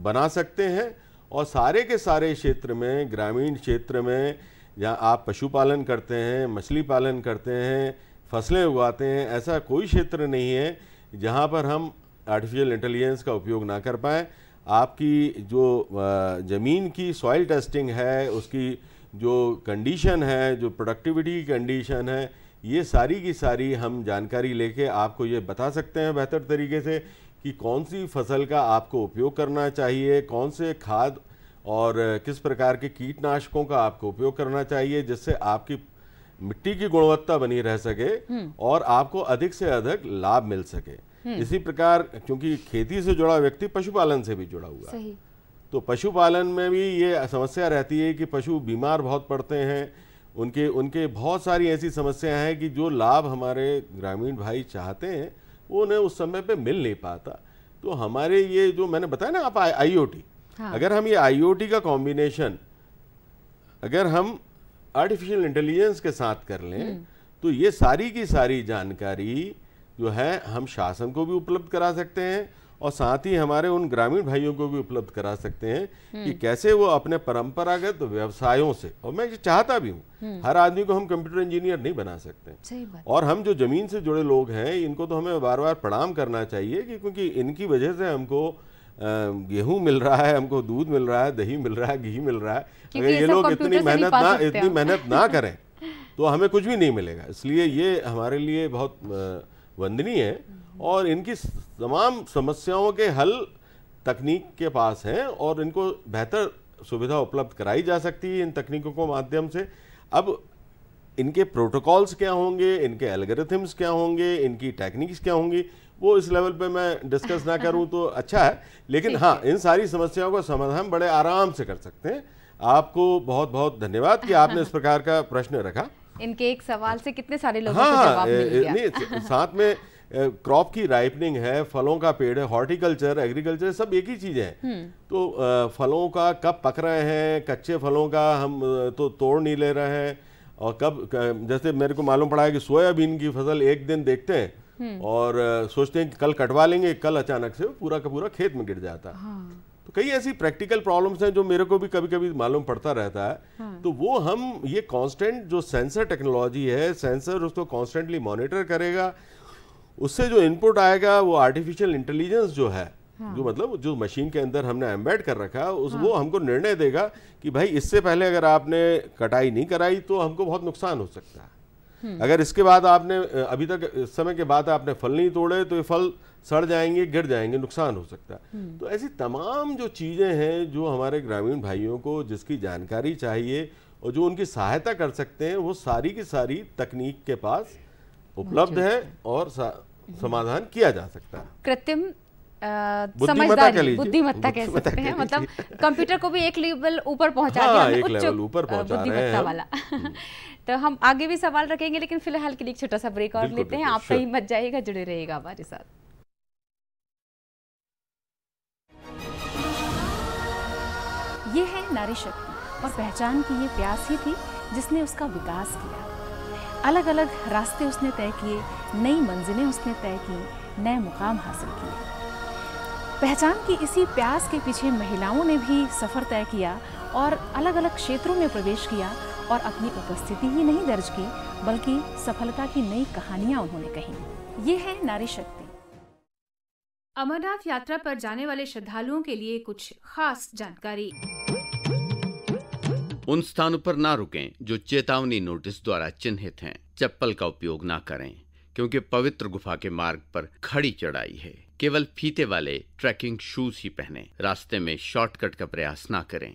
बना सकते हैं। और सारे के सारे क्षेत्र में, ग्रामीण क्षेत्र में जहाँ आप पशुपालन करते हैं, मछली पालन करते हैं, फसलें उगाते हैं, ऐसा कोई क्षेत्र नहीं है जहाँ पर हम आर्टिफिशियल इंटेलिजेंस का उपयोग ना कर पाएँ। आपकी जो ज़मीन की सॉइल टेस्टिंग है, उसकी जो कंडीशन है, जो प्रोडक्टिविटी की कंडीशन है, ये सारी की सारी हम जानकारी लेके आपको ये बता सकते हैं बेहतर तरीके से कि कौन सी फसल का आपको उपयोग करना चाहिए, कौन से खाद और किस प्रकार के कीटनाशकों का आपको उपयोग करना चाहिए, जिससे आपकी मिट्टी की गुणवत्ता बनी रह सके और आपको अधिक से अधिक लाभ मिल सके। इसी प्रकार क्योंकि खेती से जुड़ा व्यक्ति पशुपालन से भी जुड़ा हुआ है, तो पशुपालन में भी ये समस्या रहती है कि पशु बीमार बहुत पड़ते हैं, उनके बहुत सारी ऐसी समस्याएं हैं कि जो लाभ हमारे ग्रामीण भाई चाहते हैं वो उन्हें उस समय पे मिल नहीं पाता। तो हमारे ये जो मैंने बताया ना आप IoT, अगर हम ये IoT का कॉम्बिनेशन अगर हम आर्टिफिशियल इंटेलिजेंस के साथ कर लें तो ये सारी की सारी जानकारी जो है हम शासन को भी उपलब्ध करा सकते हैं और साथ ही हमारे उन ग्रामीण भाइयों को भी उपलब्ध करा सकते हैं कि कैसे वो अपने परंपरागत व्यवसायों से, और मैं ये चाहता भी हूँ, हर आदमी को हम कंप्यूटर इंजीनियर नहीं बना सकते, और हम जो जमीन से जुड़े लोग हैं इनको तो हमें बार बार प्रणाम करना चाहिए कि क्योंकि इनकी वजह से हमको गेहूं मिल रहा है, हमको दूध मिल रहा है, दही मिल रहा है, घी मिल रहा है। अगर ये लोग इतनी मेहनत ना करें तो हमें कुछ भी नहीं मिलेगा। इसलिए ये हमारे लिए बहुत वंदनीय है और इनकी तमाम समस्याओं के हल तकनीक के पास हैं और इनको बेहतर सुविधा उपलब्ध कराई जा सकती है इन तकनीकों के माध्यम से। अब इनके प्रोटोकॉल्स क्या होंगे, इनके एल्गोरिथम्स क्या होंगे, इनकी टेक्निक्स क्या होंगी, वो इस लेवल पे मैं डिस्कस ना करूं तो अच्छा है, लेकिन हाँ इन सारी समस्याओं का समाधान बड़े आराम से कर सकते हैं। आपको बहुत बहुत धन्यवाद कि आपने इस प्रकार का प्रश्न रखा। इनके एक सवाल से कितने सारे लोगों को जवाब मिल गया। नहीं, साथ में क्रॉप की राइपनिंग है, फलों का पेड़ है, हॉर्टिकल्चर, एग्रीकल्चर सब एक ही चीज है। तो फलों का कब पक रहे हैं, कच्चे फलों का हम तो तोड़ नहीं ले रहे हैं, और कब जैसे मेरे को मालूम पड़ा है कि सोयाबीन की फसल एक दिन देखते हैं और सोचते हैं कि कल कटवा लेंगे, कल अचानक से पूरा का पूरा खेत में गिर जाता है। तो कई ऐसी प्रैक्टिकल प्रॉब्लम्स हैं जो मेरे को भी कभी कभी मालूम पड़ता रहता है। तो वो हम ये कांस्टेंट जो सेंसर टेक्नोलॉजी है, सेंसर उसको कांस्टेंटली मॉनिटर करेगा, उससे जो इनपुट आएगा वो आर्टिफिशियल इंटेलिजेंस जो है, जो मतलब जो मशीन के अंदर हमने एम्बेड कर रखा है वो हमको निर्णय देगा कि भाई इससे पहले अगर आपने कटाई नहीं कराई तो हमको बहुत नुकसान हो सकता है। अगर इसके बाद आपने अभी तक इस समय के बाद आपने फल नहीं तोड़े तो ये फल सड़ जाएंगे, गिर जाएंगे, नुकसान हो सकता है। तो ऐसी तमाम जो चीज़ें हैं जो हमारे ग्रामीण भाइयों को जिसकी जानकारी चाहिए और जो उनकी सहायता कर सकते हैं, वो सारी की सारी तकनीक के पास उपलब्ध है और समाधान किया जा सकता है। कृत्रिम समझदारी, बुद्धिमत्ता कह सकते हैं, मतलब कंप्यूटर को भी एक लेवल ऊपर पहुंचा दिया, एक लेवल ऊपर पहुंचा रहे हैं वाला। तो हम आगे भी सवाल रखेंगे, लेकिन फिलहाल के लिए छोटा सा ब्रेक और लेते हैं। आप कहीं मत जाइएगा, जुड़े रहिएगा हमारे साथ। ये है नारी शक्ति, और पहचान की ये प्यास ही थी जिसने उसका विकास किया। अलग अलग रास्ते उसने तय किए, नई मंजिलें उसने तय की, नए मुकाम हासिल किए। पहचान की इसी प्यास के पीछे महिलाओं ने भी सफर तय किया और अलग अलग क्षेत्रों में प्रवेश किया और अपनी उपस्थिति ही नहीं दर्ज की, बल्कि सफलता की नई कहानियां उन्होंने कही। ये है नारी शक्ति। अमरनाथ यात्रा पर जाने वाले श्रद्धालुओं के लिए कुछ खास जानकारी। उन स्थानों पर ना रुकें जो चेतावनी नोटिस द्वारा चिन्हित हैं। चप्पल का उपयोग ना करें क्योंकि पवित्र गुफा के मार्ग पर खड़ी चढ़ाई है। केवल फीते वाले ट्रैकिंग शूज ही पहनें। रास्ते में शॉर्टकट का प्रयास ना करें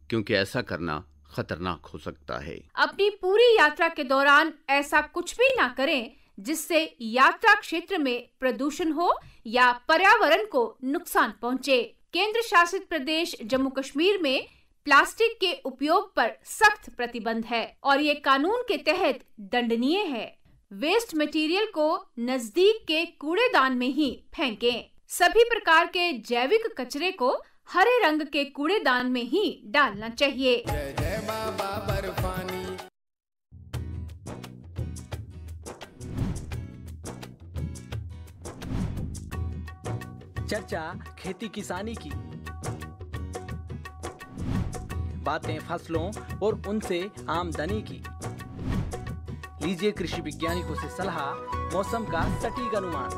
क्योंकि ऐसा करना खतरनाक हो सकता है। अपनी पूरी यात्रा के दौरान ऐसा कुछ भी ना करें जिससे यात्रा क्षेत्र में प्रदूषण हो या पर्यावरण को नुकसान पहुंचे। केंद्र शासित प्रदेश जम्मू कश्मीर में प्लास्टिक के उपयोग पर सख्त प्रतिबंध है और ये कानून के तहत दंडनीय है। वेस्ट मटेरियल को नजदीक के कूड़ेदान में ही फेंकें। सभी प्रकार के जैविक कचरे को हरे रंग के कूड़ेदान में ही डालना चाहिए। जय जय बाबा बर्फानी। चर्चा खेती किसानी की, बातें फसलों और उनसे आमदनी की। लीजिए कृषि वैज्ञानिकों से सलाह, मौसम का सटीक अनुमान,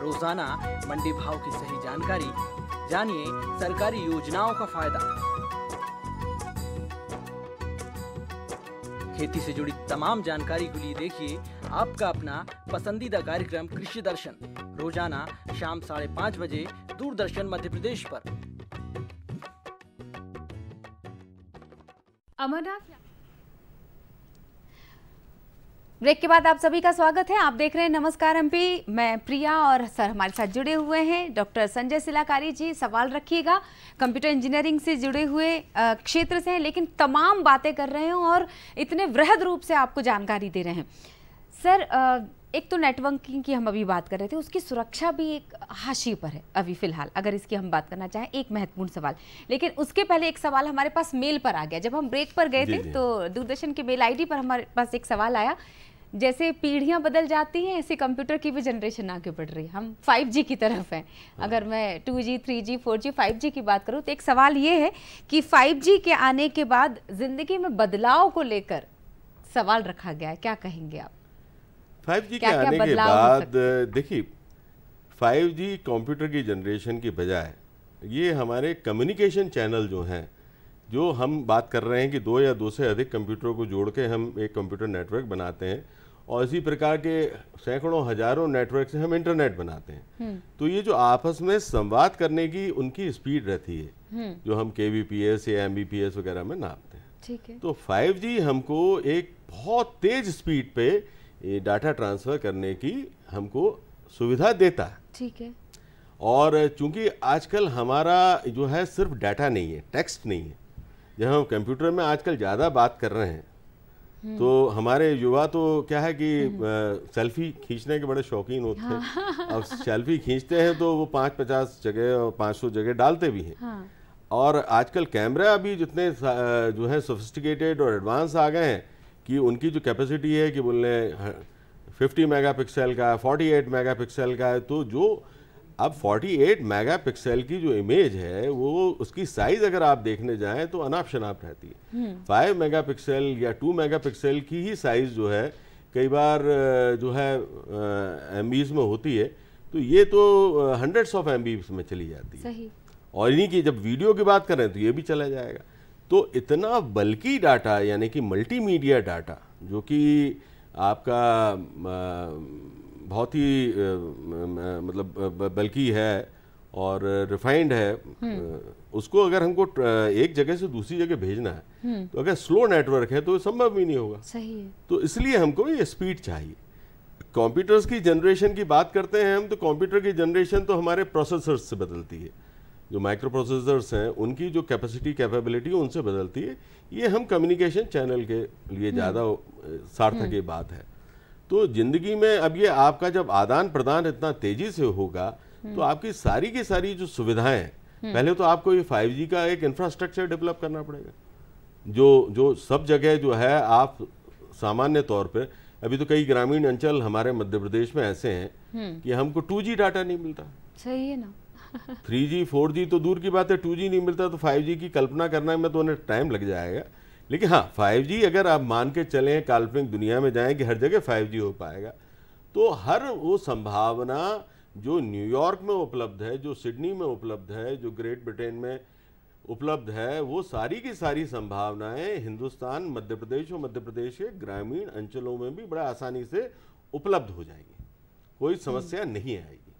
रोजाना मंडी भाव की सही जानकारी, जानिए सरकारी योजनाओं का फायदा। खेती से जुड़ी तमाम जानकारी के लिए देखिए आपका अपना पसंदीदा कार्यक्रम कृषि दर्शन रोजाना शाम 5:30 बजे दूरदर्शन मध्य प्रदेश पर। अमरनाथ ब्रेक के बाद आप सभी का स्वागत है। आप देख रहे हैं नमस्कार एमपी। मैं प्रिया और सर हमारे साथ जुड़े हुए हैं डॉक्टर संजय सिलाकारी जी। सवाल रखिएगा, कंप्यूटर इंजीनियरिंग से जुड़े हुए क्षेत्र से हैं, लेकिन तमाम बातें कर रहे हैं और इतने वृहद रूप से आपको जानकारी दे रहे हैं। सर एक तो नेटवर्किंग की हम अभी बात कर रहे थे, उसकी सुरक्षा भी एक हाशिए पर है अभी फिलहाल, अगर इसकी हम बात करना चाहें, एक महत्वपूर्ण सवाल। लेकिन उसके पहले एक सवाल हमारे पास मेल पर आ गया। जब हम ब्रेक पर गए थे तो दूरदर्शन के मेल आईडी पर हमारे पास एक सवाल आया, जैसे पीढ़ियां बदल जाती हैं ऐसे कंप्यूटर की भी जनरेशन आगे बढ़ रही है। हम 5G की तरफ हैं। अगर मैं 2G, 3G, 4G, 5G की बात करूं तो एक सवाल ये है कि 5G के आने के बाद जिंदगी में बदलाव को लेकर सवाल रखा गया है, क्या कहेंगे आप? 5G के आने के बाद देखिए 5G कंप्यूटर की जनरेशन की बजाय ये हमारे कम्युनिकेशन चैनल जो हैं, जो हम बात कर रहे हैं कि 2 या 2 से अधिक कंप्यूटरों को जोड़ के हम एक कंप्यूटर नेटवर्क बनाते हैं और इसी प्रकार के सैकड़ों हजारों नेटवर्क से हम इंटरनेट बनाते हैं। तो ये जो आपस में संवाद करने की उनकी स्पीड रहती है जो हम kbps या mbps वगैरह में नापते हैं। ठीक है। तो 5G हमको एक बहुत तेज स्पीड पे ये डाटा ट्रांसफ़र करने की हमको सुविधा देता है। ठीक है। और चूंकि आजकल हमारा जो है सिर्फ डाटा नहीं है, टेक्स्ट नहीं है। जब हम कंप्यूटर में आजकल ज़्यादा बात कर रहे हैं तो हमारे युवा तो क्या है कि सेल्फी खींचने के बड़े शौकीन होते हैं। अब सेल्फी खींचते हैं तो वो 550 जगह और 500 जगह डालते भी हैं। और आजकल कैमरा भी जितने जो है सोफिस्टिकेटेड और एडवांस आ गए हैं कि उनकी जो कैपेसिटी है कि बोलने 50 मेगापिक्सल का, 48 मेगापिक्सल का है। तो जो अब 48 मेगापिक्सल की जो इमेज है वो उसकी साइज अगर आप देखने जाएं तो अनाप शनाप रहती है। 5 मेगापिक्सल या 2 मेगापिक्सल की ही साइज जो है कई बार जो है एमबीज में होती है। तो ये तो हंड्रेड्स ऑफ एमबीज में चली जाती है। सही। और इन्हीं की जब वीडियो की बात करें तो ये भी चला जाएगा। तो इतना बल्कि डाटा यानी कि मल्टीमीडिया डाटा जो कि आपका बहुत ही मतलब बल्कि है और रिफाइंड है, उसको अगर हमको एक जगह से दूसरी जगह भेजना है तो अगर स्लो नेटवर्क है तो संभव भी नहीं होगा। सही है। तो इसलिए हमको ये स्पीड चाहिए। कंप्यूटर्स की जनरेशन की बात करते हैं हम, तो कंप्यूटर की जनरेशन तो हमारे प्रोसेसर्स से बदलती है। जो माइक्रो प्रोसेसर्स हैं उनकी जो कैपेसिटी कैपेबिलिटी उनसे बदलती है। ये हम कम्युनिकेशन चैनल के लिए ज़्यादा सार्थक ये बात है। तो जिंदगी में अब ये आपका जब आदान प्रदान इतना तेजी से होगा तो आपकी सारी की सारी जो सुविधाएं हैं, पहले तो आपको ये 5G का एक इंफ्रास्ट्रक्चर डेवलप करना पड़ेगा जो सब जगह जो है। आप सामान्य तौर पे अभी तो कई ग्रामीण अंचल हमारे मध्य प्रदेश में ऐसे हैं कि हमको 2G डाटा नहीं मिलता। सही है ना। 3G 4G तो दूर की बात है, 2G नहीं मिलता तो 5G की कल्पना करने में तो उन्हें टाइम लग जाएगा। लेकिन हाँ 5G अगर आप मान के चलें काल्पनिक दुनिया में जाएं कि हर जगह 5G हो पाएगा, तो हर वो संभावना जो न्यूयॉर्क में उपलब्ध है, जो सिडनी में उपलब्ध है, जो ग्रेट ब्रिटेन में उपलब्ध है, वो सारी की सारी संभावनाएं हिंदुस्तान, मध्य प्रदेश और मध्य प्रदेश के ग्रामीण अंचलों में भी बड़ा आसानी से उपलब्ध हो जाएंगी। कोई समस्या नहीं आएगी।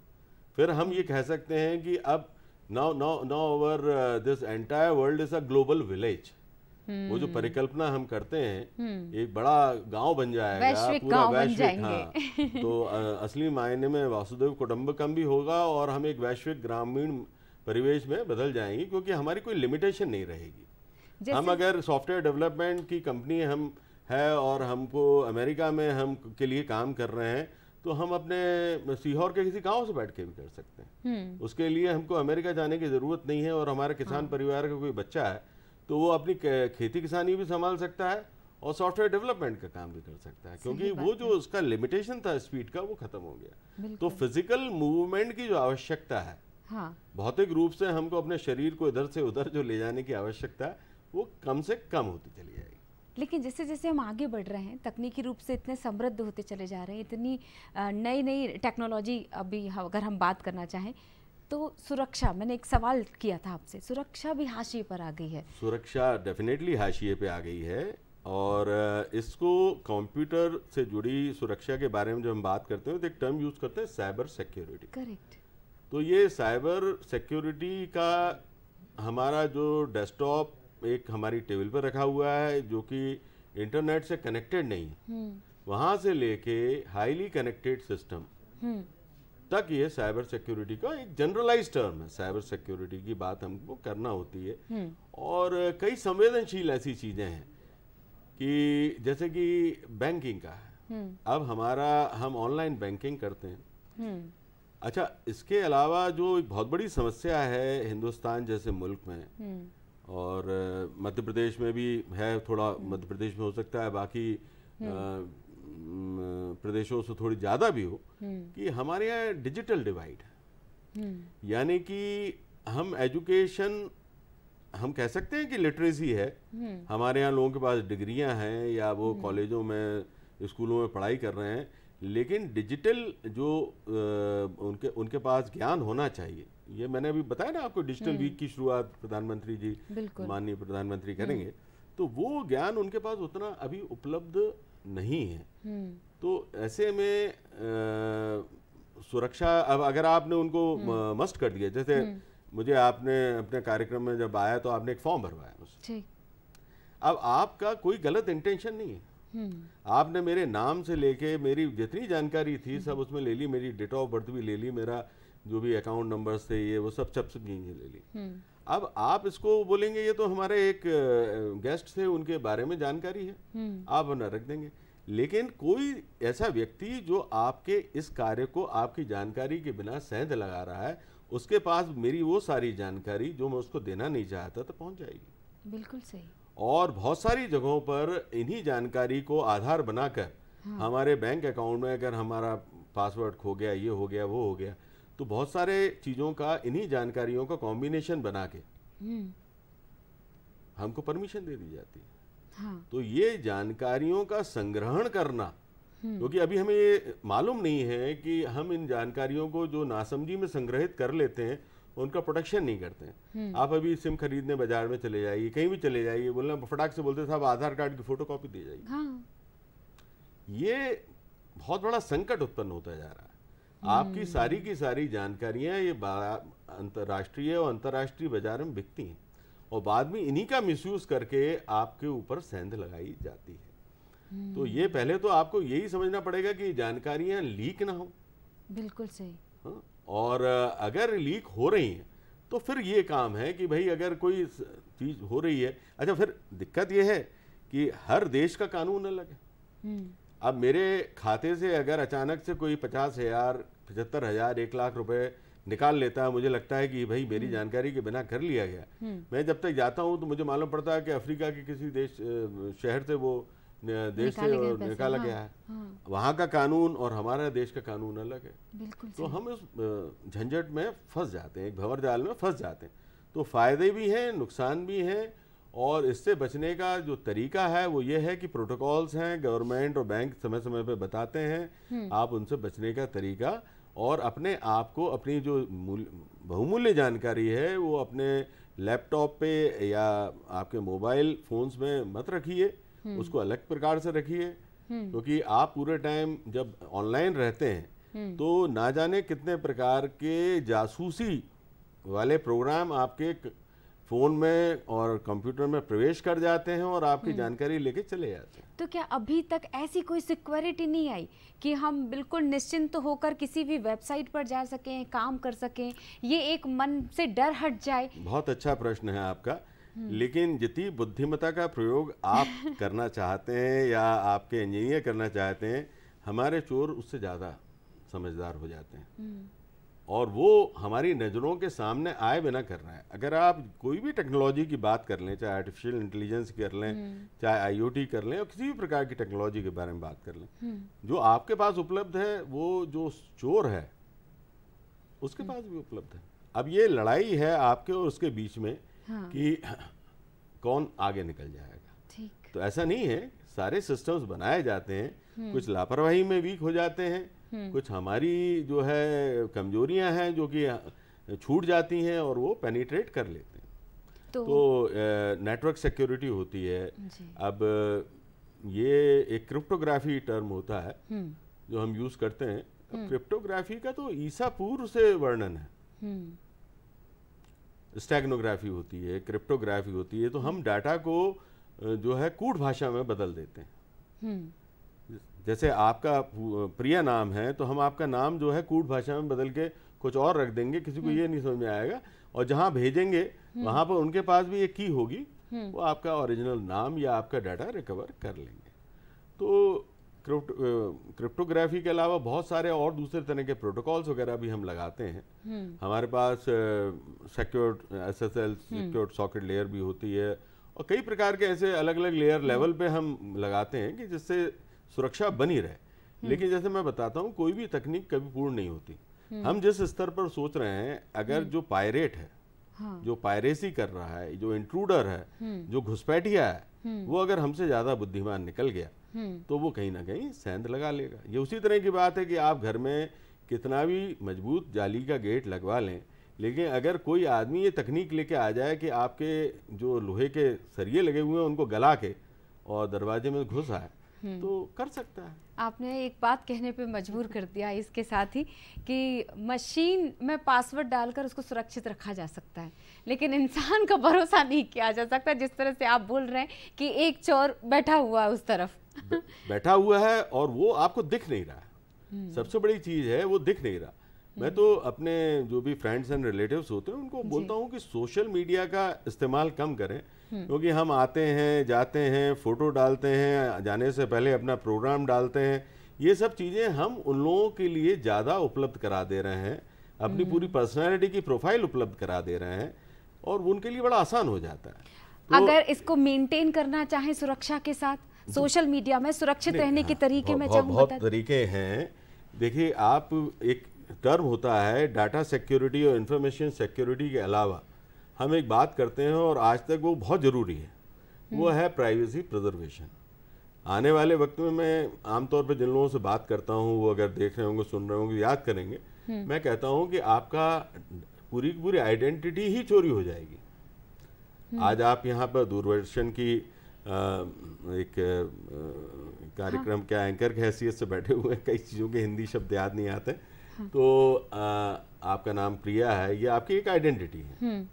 फिर हम ये कह सकते हैं कि अब now over this entire world is a global village. वो जो परिकल्पना हम करते हैं एक बड़ा गांव बन जाएगा, पूरा वैश्विक। हाँ, तो असली मायने में वासुदेव कुटुंबकम भी होगा और हम एक वैश्विक ग्रामीण परिवेश में बदल जाएंगे, क्योंकि हमारी कोई लिमिटेशन नहीं रहेगी। हम अगर सॉफ्टवेयर डेवलपमेंट की कंपनी हम है और हमको अमेरिका में हम के लिए काम कर रहे हैं, तो हम अपने सीहोर के किसी गांव से बैठ के भी कर सकते हैं। उसके लिए हमको अमेरिका जाने की ज़रूरत नहीं है। और हमारे किसान परिवार का कोई बच्चा है तो वो अपनी खेती किसानी भी संभाल सकता है और सॉफ्टवेयर डेवलपमेंट का काम भी कर सकता है, क्योंकि वो जो उसका लिमिटेशन था स्पीड का वो खत्म हो गया। तो फिजिकल मूवमेंट की जो आवश्यकता है, भौतिक रूप से हमको अपने शरीर को इधर से उधर जो ले जाने की आवश्यकता है, वो कम से कम होती चली जाएगी। लेकिन जैसे जैसे हम आगे बढ़ रहे हैं, तकनीकी रूप से इतने समृद्ध होते चले जा रहे हैं, इतनी नई नई टेक्नोलॉजी, अभी अगर हम बात करना चाहें तो सुरक्षा, मैंने एक सवाल किया था आपसे, सुरक्षा भी हाशिए पर आ गई है। सुरक्षा डेफिनेटली हाशिए पे आ गई है। और इसको कंप्यूटर से जुड़ी सुरक्षा के बारे में जब हम बात करते हैं तो एक टर्म यूज़ करते हैं साइबर सिक्योरिटी। करेक्ट। तो ये साइबर सिक्योरिटी का हमारा जो डेस्कटॉप एक हमारी टेबल पर रखा हुआ है जो कि इंटरनेट से कनेक्टेड नहीं है, वहाँ से लेके हाईली कनेक्टेड सिस्टम तक ये साइबर सिक्योरिटी का एक जनरलाइज टर्म है। साइबर सिक्योरिटी की बात हमको करना होती है और कई संवेदनशील ऐसी चीज़ें हैं कि जैसे कि बैंकिंग का है, अब हम ऑनलाइन बैंकिंग करते हैं। अच्छा, इसके अलावा जो एक बहुत बड़ी समस्या है हिंदुस्तान जैसे मुल्क में और मध्य प्रदेश में भी है, थोड़ा मध्य प्रदेश में हो सकता है, बाकी प्रदेशों से थोड़ी ज़्यादा भी हो, कि हमारे यहाँ डिजिटल डिवाइड है। यानी कि हम एजुकेशन, हम कह सकते हैं कि लिटरेसी है, हमारे यहाँ लोगों के पास डिग्रियां हैं या वो कॉलेजों में स्कूलों में पढ़ाई कर रहे हैं, लेकिन डिजिटल जो उनके पास ज्ञान होना चाहिए। ये मैंने अभी बताया ना आपको, डिजिटल वीक की शुरुआत प्रधानमंत्री जी, माननीय प्रधानमंत्री करेंगे, तो वो ज्ञान उनके पास उतना अभी उपलब्ध नहीं है। तो ऐसे में सुरक्षा, अब अगर आपने उनको मस्ट कर दिया, जैसे मुझे आपने अपने कार्यक्रम में जब आया तो आपने एक फॉर्म भरवाया मुझसे, अब आपका कोई गलत इंटेंशन नहीं है, आपने मेरे नाम से लेके मेरी जितनी जानकारी थी सब उसमें ले ली, मेरी डेट ऑफ बर्थ भी ले ली, मेरा जो भी अकाउंट नंबर्स थे ये वो सब चीजें ले ली। अब आप इसको बोलेंगे ये तो हमारे एक गेस्ट थे उनके बारे में जानकारी है, आप न रख देंगे। लेकिन कोई ऐसा व्यक्ति जो आपके इस कार्य को आपकी जानकारी के बिना सेंध लगा रहा है, उसके पास मेरी वो सारी जानकारी जो मैं उसको देना नहीं चाहता तो पहुंच जाएगी। बिल्कुल सही। और बहुत सारी जगहों पर इन्हीं जानकारी को आधार बनाकर हमारे बैंक अकाउंट में अगर हमारा पासवर्ड खो गया, ये हो गया, वो हो गया, तो बहुत सारे चीज़ों का इन्हीं जानकारियों का कॉम्बिनेशन बना के हमको परमिशन दे दी जाती है। तो ये जानकारियों का संग्रहण करना, क्योंकि अभी हमें ये मालूम नहीं है कि हम इन जानकारियों को जो नासमझी में संग्रहित कर लेते हैं उनका प्रोटेक्शन नहीं करते हैं। आप अभी सिम खरीदने बाजार में चले जाइए, कहीं भी चले जाइए, बोलना फटाक से बोलते साहब आधार कार्ड की फोटोकॉपी दी जाएगी। ये बहुत बड़ा संकट उत्पन्न होता जा रहा है। आपकी सारी की सारी जानकारियां ये अंतर्राष्ट्रीय और अंतर्राष्ट्रीय बाजार में बिकती हैं और बाद में इन्हीं का मिसयूज करके आपके ऊपर सेंध लगाई जाती है। तो ये पहले तो आपको यही समझना पड़ेगा कि जानकारियां लीक ना हो। बिल्कुल सही। हाँ? और अगर लीक हो रही हैं तो फिर ये काम है कि भाई अगर कोई चीज हो रही है, अच्छा फिर दिक्कत ये है कि हर देश का कानून अलग है। अब मेरे खाते से अगर अचानक से कोई 50,000, 75,000, 1 लाख रुपए निकाल लेता है, मुझे लगता है कि भाई मेरी जानकारी के बिना कर लिया गया, मैं जब तक जाता हूँ तो मुझे मालूम पड़ता है कि अफ्रीका के किसी देश शहर से वो देश से निकाला गया है। वहाँ का कानून और हमारा देश का कानून अलग है। तो हम इस झंझट में फंस जाते हैं, एक भंवर जाल में फंस जाते हैं। तो फायदे भी हैं, नुकसान भी हैं, और इससे बचने का जो तरीका है वो ये है कि प्रोटोकॉल्स हैं, गवर्नमेंट और बैंक समय समय पे बताते हैं, आप उनसे बचने का तरीका, और अपने आप को अपनी जो बहुमूल्य जानकारी है वो अपने लैपटॉप पे या आपके मोबाइल फोन्स में मत रखिए, उसको अलग प्रकार से रखिए, क्योंकि आप पूरे टाइम जब ऑनलाइन रहते हैं तो ना जाने कितने प्रकार के जासूसी वाले प्रोग्राम आपके फोन में और कंप्यूटर में प्रवेश कर जाते हैं और आपकी जानकारी लेके चले जाते हैं। तो क्या अभी तक ऐसी कोई सिक्योरिटी नहीं आई कि हम बिल्कुल निश्चिंत होकर किसी भी वेबसाइट पर जा सकें, काम कर सकें, ये एक मन से डर हट जाए? बहुत अच्छा प्रश्न है आपका, लेकिन जितनी बुद्धिमत्ता का प्रयोग आप करना चाहते हैं या आपके इंजीनियर करना चाहते हैं, हमारे चोर उससे ज़्यादा समझदार हो जाते हैं और वो हमारी नज़रों के सामने आए बिना कर रहा है। अगर आप कोई भी टेक्नोलॉजी की बात कर लें, चाहे आर्टिफिशियल इंटेलिजेंस कर लें, चाहे आईओटी कर लें, और किसी भी प्रकार की टेक्नोलॉजी के बारे में बात कर लें, जो आपके पास उपलब्ध है वो जो चोर है उसके पास भी उपलब्ध है। अब ये लड़ाई है आपके और उसके बीच में कि कौन आगे निकल जाएगा। तो ऐसा नहीं है, सारे सिस्टम्स बनाए जाते हैं, कुछ लापरवाही में वीक हो जाते हैं, कुछ हमारी जो है कमजोरियां हैं जो कि छूट जाती हैं और वो पेनिट्रेट कर लेते हैं। तो नेटवर्क सिक्योरिटी होती है। अब ये एक क्रिप्टोग्राफी टर्म होता है जो हम यूज करते हैं। अब क्रिप्टोग्राफी का तो ईसा पूर्व से वर्णन है। स्टेगनोग्राफी होती है, क्रिप्टोग्राफी होती है। तो हम डाटा को जो है कूट भाषा में बदल देते हैं। जैसे आपका प्रिया नाम है तो हम आपका नाम जो है कूट भाषा में बदल के कुछ और रख देंगे, किसी को ये नहीं समझ में आएगा, और जहां भेजेंगे वहां पर उनके पास भी एक की होगी, वो आपका ओरिजिनल नाम या आपका डाटा रिकवर कर लेंगे। तो क्रिप्टोग्राफी के अलावा बहुत सारे और दूसरे तरह के प्रोटोकॉल्स वगैरह भी हम लगाते हैं। हमारे पास secured SSL secured socket layer भी होती है, और कई प्रकार के ऐसे अलग अलग लेयर लेवल पे हम लगाते हैं कि जिससे सुरक्षा बनी रहे। लेकिन जैसे मैं बताता हूँ, कोई भी तकनीक कभी पूर्ण नहीं होती। हम जिस स्तर पर सोच रहे हैं, अगर जो पायरेट है, जो पायरेसी कर रहा है, जो इंट्रूडर है, जो घुसपैठिया है, वो अगर हमसे ज्यादा बुद्धिमान निकल गया तो वो कहीं ना कहीं सेंध लगा लेगा। ये उसी तरह की बात है कि आप घर में कितना भी मजबूत जाली का गेट लगवा लें, लेकिन अगर कोई आदमी ये तकनीक लेके आ जाए कि आपके जो लोहे के सरिये लगे हुए हैं उनको गला के और दरवाजे में घुस आए, तो कर सकता है। आपने एक बात कहने पे मजबूर कर दिया इसके साथ ही कि मशीन में पासवर्ड डालकर उसको सुरक्षित रखा जा सकता है, लेकिन इंसान का भरोसा नहीं किया जा सकता। जिस तरह से आप बोल रहे हैं कि एक चोर बैठा हुआ है, उस तरफ बैठा हुआ है और वो आपको दिख नहीं रहा है। सबसे बड़ी चीज है वो दिख नहीं रहा। मैं तो अपने जो भी फ्रेंड्स एंड रिलेटिव्स होते हैं उनको बोलता हूँ कि सोशल मीडिया का इस्तेमाल कम करें, क्योंकि हम आते हैं, जाते हैं, फोटो डालते हैं, जाने से पहले अपना प्रोग्राम डालते हैं। ये सब चीज़ें हम उन लोगों के लिए ज़्यादा उपलब्ध करा दे रहे हैं, अपनी पूरी पर्सनैलिटी की प्रोफाइल उपलब्ध करा दे रहे हैं, और उनके लिए बड़ा आसान हो जाता है। तो अगर इसको मेंटेन करना चाहें सुरक्षा के साथ, सोशल मीडिया में सुरक्षित रहने के तरीके में बहुत तरीके हैं। देखिए, आप एक टर्म होता है डाटा सिक्योरिटी और इंफॉर्मेशन सिक्योरिटी के अलावा हम एक बात करते हैं, और आज तक वो बहुत ज़रूरी है, वो है प्राइवेसी प्रिजर्वेशन। आने वाले वक्त में मैं आमतौर पर जिन लोगों से बात करता हूँ, वो अगर देख रहे होंगे, सुन रहे होंगे, याद करेंगे, मैं कहता हूँ कि आपका पूरी की पूरी आइडेंटिटी ही चोरी हो जाएगी। आज आप यहाँ पर दूरदर्शन की एक कार्यक्रम के एंकर की हैसियत से बैठे हुए हैं, कई चीज़ों के हिंदी शब्द याद नहीं आते, तो आपका नाम प्रिया है, ये आपकी एक आइडेंटिटी है।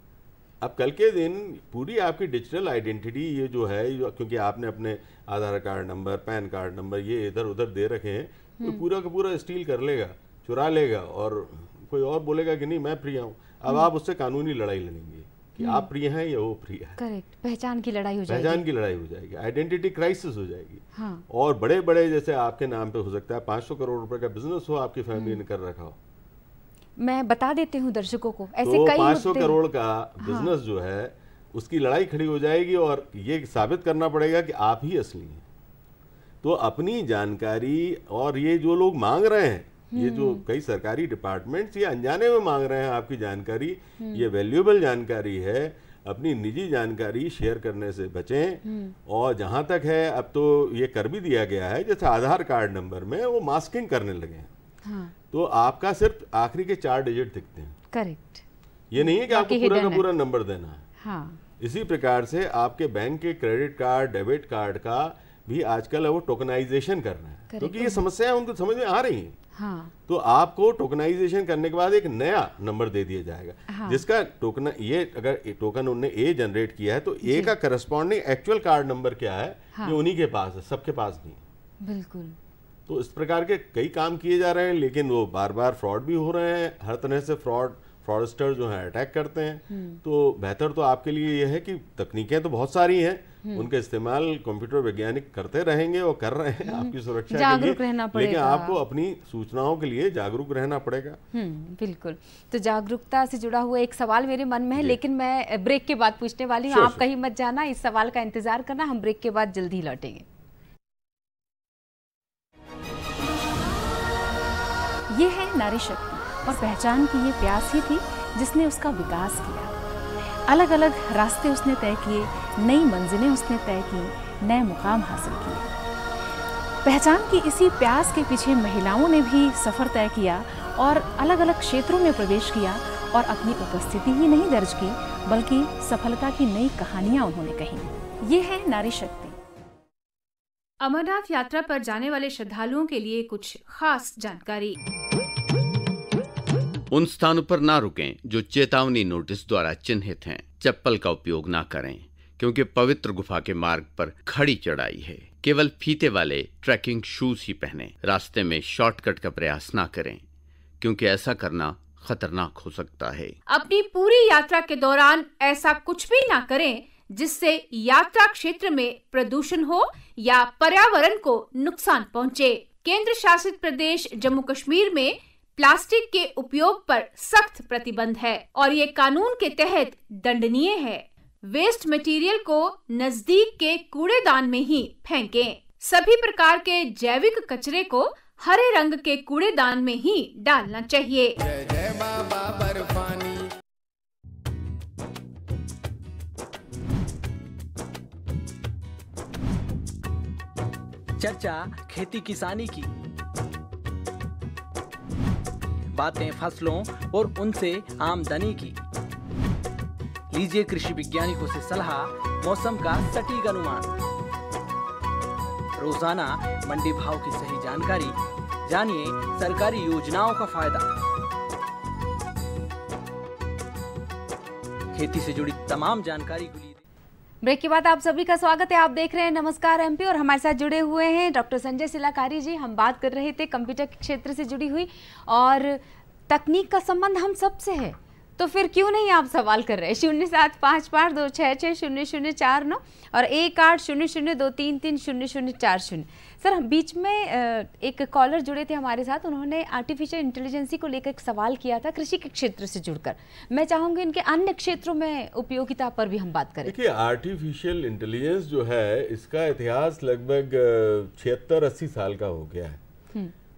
अब कल के दिन पूरी आपकी डिजिटल आइडेंटिटी ये जो है, क्योंकि आपने अपने Aadhaar card number, PAN card number ये इधर उधर दे रखे हैं, तो पूरा का पूरा स्टील कर लेगा, चुरा लेगा, और कोई और बोलेगा कि नहीं मैं प्रिया हूँ। अब आप उससे कानूनी लड़ाई लड़ेंगे कि आप प्रिय हैं या वो प्रिय है। करेक्ट, पहचान की लड़ाई हो जाएगी, पहचान की लड़ाई हो जाएगी, आइडेंटिटी क्राइसिस हो जाएगी। हाँ। और बड़े बड़े जैसे आपके नाम पे हो सकता है 500 करोड़ रुपए का बिजनेस हो, आपकी फैमिली ने कर रखा हो। मैं बता देती हूँ दर्शकों को, ऐसे तो कई 500 करोड़ का बिजनेस जो है उसकी लड़ाई खड़ी हो जाएगी, और ये साबित करना पड़ेगा कि आप ही असली हैं। तो अपनी जानकारी, और ये जो लोग मांग रहे हैं, ये जो कई सरकारी डिपार्टमेंट्स ये अनजाने में मांग रहे हैं आपकी जानकारी, ये वैल्यूएबल जानकारी है, अपनी निजी जानकारी शेयर करने से बचें। और जहां तक है, अब तो ये कर भी दिया गया है, जैसे आधार कार्ड नंबर में वो मास्किंग करने लगे हैं। हाँ। तो आपका सिर्फ आखिरी के 4 डिजिट दिखते हैं। करेक्ट, ये नहीं है कि आपको पूरा का पूरा नंबर देना है। हाँ। इसी प्रकार से आपके बैंक के क्रेडिट कार्ड, डेबिट कार्ड का भी आजकल वो टोकनाइजेशन कर रहे हैं, क्योंकि ये समस्याएं उनको समझ में आ रही हैं। हाँ। तो आपको टोकनाइजेशन करने के बाद एक नया नंबर दे दिया जाएगा। हाँ। जिसका टोकन, ये अगर टोकन उन्होंने ए जनरेट किया है, तो ए का करस्पॉन्डिंग एक्चुअल कार्ड नंबर क्या है, हाँ, ये उन्हीं के पास है, सबके पास नहीं। बिल्कुल। तो इस प्रकार के कई काम किए जा रहे हैं, लेकिन वो बार बार फ्रॉड भी हो रहे हैं, हर तरह से फ्रॉडस्टर जो है अटैक करते हैं। तो बेहतर तो आपके लिए यह है कि तकनीकें तो बहुत सारी हैं, उनका इस्तेमाल कंप्यूटर वैज्ञानिक करते रहेंगे और कर रहे हैं आपकी सुरक्षा के लिए, लेकिन आपको अपनी सूचनाओं के लिए जागरूक रहना पड़ेगा। बिल्कुल। तो जागरूकता से जुड़ा हुआ एक सवाल मेरे मन में है, लेकिन मैं ब्रेक के बाद पूछने वाली हूँ, आप कहीं मत जाना, इस सवाल का इंतजार करना, हम ब्रेक के बाद जल्दी लौटेंगे। ये है नारी शक्ति, और पहचान की ये प्यास ही थी जिसने उसका विकास किया। अलग अलग रास्ते उसने तय किए, नई मंजिलें उसने तय की, नए मुकाम हासिल किए। पहचान की इसी प्यास के पीछे महिलाओं ने भी सफ़र तय किया और अलग अलग क्षेत्रों में प्रवेश किया और अपनी उपस्थिति ही नहीं दर्ज की, बल्कि सफलता की नई कहानियां उन्होंने कही। ये है नारी शक्ति। अमरनाथ यात्रा पर जाने वाले श्रद्धालुओं के लिए कुछ खास जानकारी। उन स्थानों पर ना रुकें जो चेतावनी नोटिस द्वारा चिन्हित हैं। चप्पल का उपयोग ना करें, क्योंकि पवित्र गुफा के मार्ग पर खड़ी चढ़ाई है। केवल फीते वाले ट्रैकिंग शूज ही पहनें। रास्ते में शॉर्टकट का प्रयास ना करें, क्योंकि ऐसा करना खतरनाक हो सकता है। अपनी पूरी यात्रा के दौरान ऐसा कुछ भी ना करें जिससे यात्रा क्षेत्र में प्रदूषण हो या पर्यावरण को नुकसान पहुंचे। केंद्र शासित प्रदेश जम्मू कश्मीर में प्लास्टिक के उपयोग पर सख्त प्रतिबंध है और ये कानून के तहत दंडनीय है। वेस्ट मटेरियल को नजदीक के कूड़ेदान में ही फेंकें। सभी प्रकार के जैविक कचरे को हरे रंग के कूड़ेदान में ही डालना चाहिए। जय जय बाबा बर्फानी। चर्चा खेती किसानी की, बातें फसलों और उनसे आमदनी की। लीजिए कृषि वैज्ञानिकों से सलाह, मौसम का सटीक अनुमान, रोजाना मंडी भाव की सही जानकारी, जानिए सरकारी योजनाओं का फायदा। खेती से जुड़ी तमाम जानकारी के लिए ब्रेक के बाद आप सभी का स्वागत है। आप देख रहे हैं नमस्कार एमपी और हमारे साथ जुड़े हुए हैं डॉक्टर संजय सिलाकारी जी। हम बात कर रहे थे कंप्यूटर के क्षेत्र से जुड़ी हुई, और तकनीक का संबंध हम सबसे है, तो फिर क्यों नहीं आप सवाल कर रहे हैं। 075526600049 और 180023300040। सर, हम बीच में एक कॉलर जुड़े थे हमारे साथ, उन्होंने आर्टिफिशियल इंटेलिजेंसी को लेकर एक सवाल किया था कृषि के क्षेत्र से जुड़कर। मैं चाहूँगी इनके अन्य क्षेत्रों में उपयोगिता पर भी हम बात करें। देखिए, आर्टिफिशियल इंटेलिजेंस जो है, इसका इतिहास लगभग 76-80 साल का हो गया है।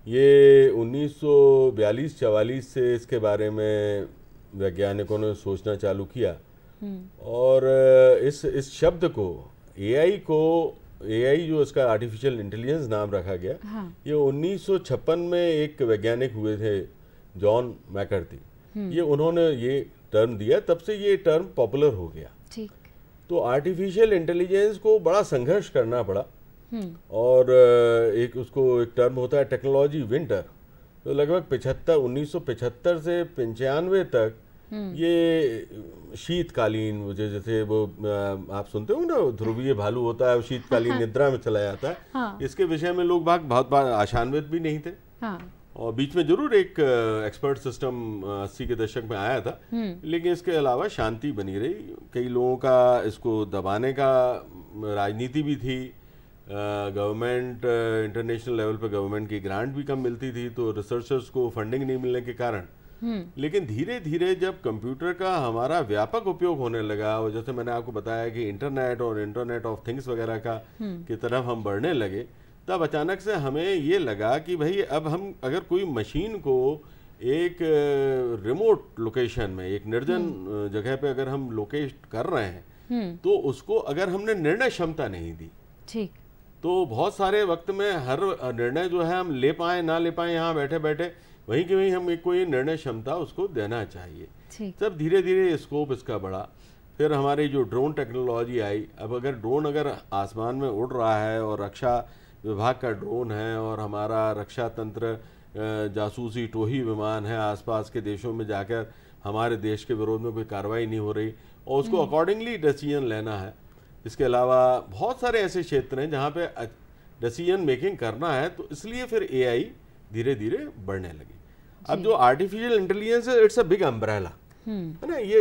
ये 1942-44 से इसके बारे में वैज्ञानिकों ने सोचना चालू किया, और इस शब्द को एआई जो इसका आर्टिफिशियल इंटेलिजेंस नाम रखा गया। ये 1956 में एक वैज्ञानिक हुए थे, जॉन मैकर्थी, ये उन्होंने ये टर्म दिया, तब से ये टर्म पॉपुलर हो गया। ठीक। तो आर्टिफिशियल इंटेलिजेंस को बड़ा संघर्ष करना पड़ा, और उसको एक टर्म होता है टेक्नोलॉजी विंटर। तो लगभग 1975 से 95 तक ये शीतकालीन, जैसे वो आप सुनते हो ना, ध्रुवीय भालू होता है, शीतकालीन निद्रा में चला जाता है। इसके विषय में लोग बहुत आशान्वित भी नहीं थे। और बीच में जरूर एक एक्सपर्ट सिस्टम 80 के दशक में आया था, लेकिन इसके अलावा शांति बनी रही। कई लोगों का इसको दबाने का राजनीति भी थी। गवर्नमेंट इंटरनेशनल लेवल पर गवर्नमेंट की ग्रांट भी कम मिलती थी, तो रिसर्चर्स को फंडिंग नहीं मिलने के कारण। लेकिन धीरे धीरे जब कंप्यूटर का हमारा व्यापक उपयोग होने लगा, और जैसे मैंने आपको बताया कि इंटरनेट और इंटरनेट ऑफ थिंग्स वगैरह की तरफ हम बढ़ने लगे, तब अचानक से हमें ये लगा कि भाई अब हम अगर कोई मशीन को एक रिमोट लोकेशन में, एक निर्जन जगह पे अगर हम लोकेट कर रहे हैं, तो उसको अगर हमने निर्णय क्षमता नहीं दी, ठीक, तो बहुत सारे वक्त में हर निर्णय जो है हम ले पाए ना ले पाए, यहाँ बैठे बैठे वहीं कि वहीं हम एक कोई निर्णय क्षमता उसको देना चाहिए। तब धीरे धीरे स्कोप इसका बढ़ा। फिर हमारी जो ड्रोन टेक्नोलॉजी आई, अब अगर ड्रोन अगर आसमान में उड़ रहा है और रक्षा विभाग का ड्रोन है, और हमारा रक्षा तंत्र जासूसी टोही विमान है, आसपास के देशों में जाकर हमारे देश के विरोध में कोई कार्रवाई नहीं हो रही, और उसको अकॉर्डिंगली डिसीजन लेना है। इसके अलावा बहुत सारे ऐसे क्षेत्र हैं जहाँ पे डिसीजन मेकिंग करना है, तो इसलिए फिर एआई धीरे धीरे बढ़ने लगी। अब जो आर्टिफिशियल इंटेलिजेंस है, इट्स अ बिग अम्ब्रेला, है ना। ये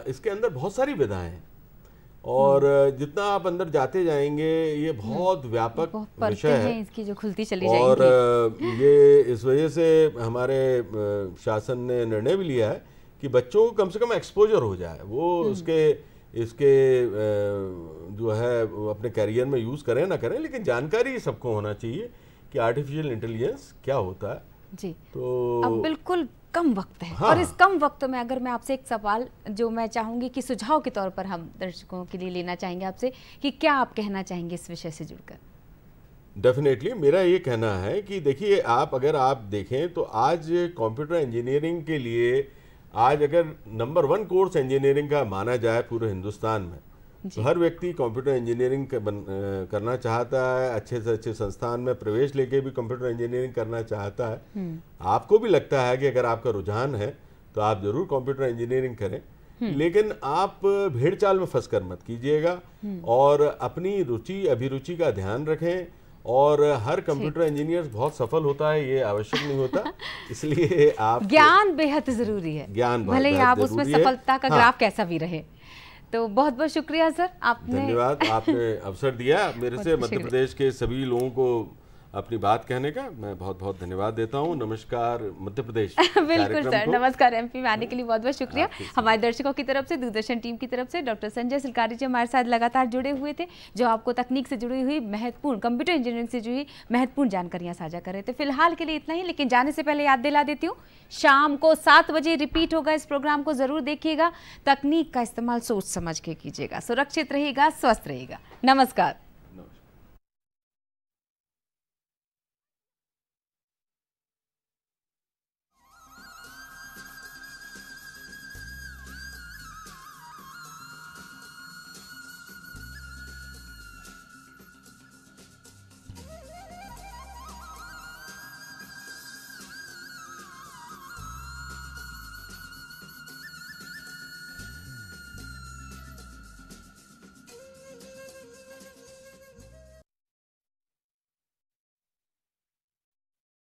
इसके अंदर बहुत सारी विधाएं हैं, और जितना आप अंदर जाते जाएंगे ये बहुत व्यापक विषय है, इसकी जो खुलती चली और जाएंगी। ये इस वजह से हमारे शासन ने निर्णय भी लिया है कि बच्चों को कम से कम एक्सपोजर हो जाए, वो इसके जो है अपने करियर में यूज़ करें ना करें, लेकिन जानकारी सबको होना चाहिए कि आर्टिफिशियल इंटेलिजेंस क्या होता है। जी, तो अब बिल्कुल कम वक्त है, और इस कम वक्त में अगर मैं आपसे एक सवाल जो मैं चाहूँगी कि सुझाव के तौर पर हम दर्शकों के लिए लेना चाहेंगे आपसे, कि क्या आप कहना चाहेंगे इस विषय से जुड़कर? डेफिनेटली मेरा ये कहना है कि देखिए, अगर आप देखें तो आज कंप्यूटर इंजीनियरिंग के लिए आज अगर नंबर 1 कोर्स इंजीनियरिंग का माना जाए पूरे हिंदुस्तान में, तो हर व्यक्ति कंप्यूटर इंजीनियरिंग करना चाहता है, अच्छे से अच्छे संस्थान में प्रवेश लेके भी कंप्यूटर इंजीनियरिंग करना चाहता है। आपको भी लगता है कि अगर आपका रुझान है तो आप जरूर कंप्यूटर इंजीनियरिंग करें, लेकिन आप भेड़ चाल में फंस कर मत कीजिएगा और अपनी रुचि अभिरुचि का ध्यान रखें। और हर कंप्यूटर इंजीनियर बहुत सफल होता है ये आवश्यक नहीं होता, इसलिए आप ज्ञान बेहद जरूरी है, ज्ञान भले ही आप उसमें सफलता का ग्राफ कैसा भी रहे। तो बहुत बहुत शुक्रिया सर, आपने धन्यवाद, आपने अवसर दिया मेरे से मध्य प्रदेश के सभी लोगों को अपनी बात कहने का। मैं बहुत बहुत धन्यवाद देता हूँ। नमस्कार मध्य प्रदेश। बिल्कुल सर, नमस्कार। एमपी में आने के लिए बहुत बहुत शुक्रिया। हमारे दर्शकों की तरफ से, दूरदर्शन टीम की तरफ से डॉक्टर संजय सिलकारी जी हमारे साथ लगातार जुड़े हुए थे, जो आपको तकनीक से जुड़ी हुई महत्वपूर्ण, कंप्यूटर इंजीनियरिंग से जुड़ी महत्वपूर्ण जानकारियां साझा कर रहे थे। फिलहाल के लिए इतना ही, लेकिन जाने से पहले याद दिला देती हूँ, शाम को 7 बजे रिपीट होगा, इस प्रोग्राम को जरूर देखिएगा। तकनीक का इस्तेमाल सोच समझ के कीजिएगा। सुरक्षित रहिएगा, स्वस्थ रहिएगा। नमस्कार।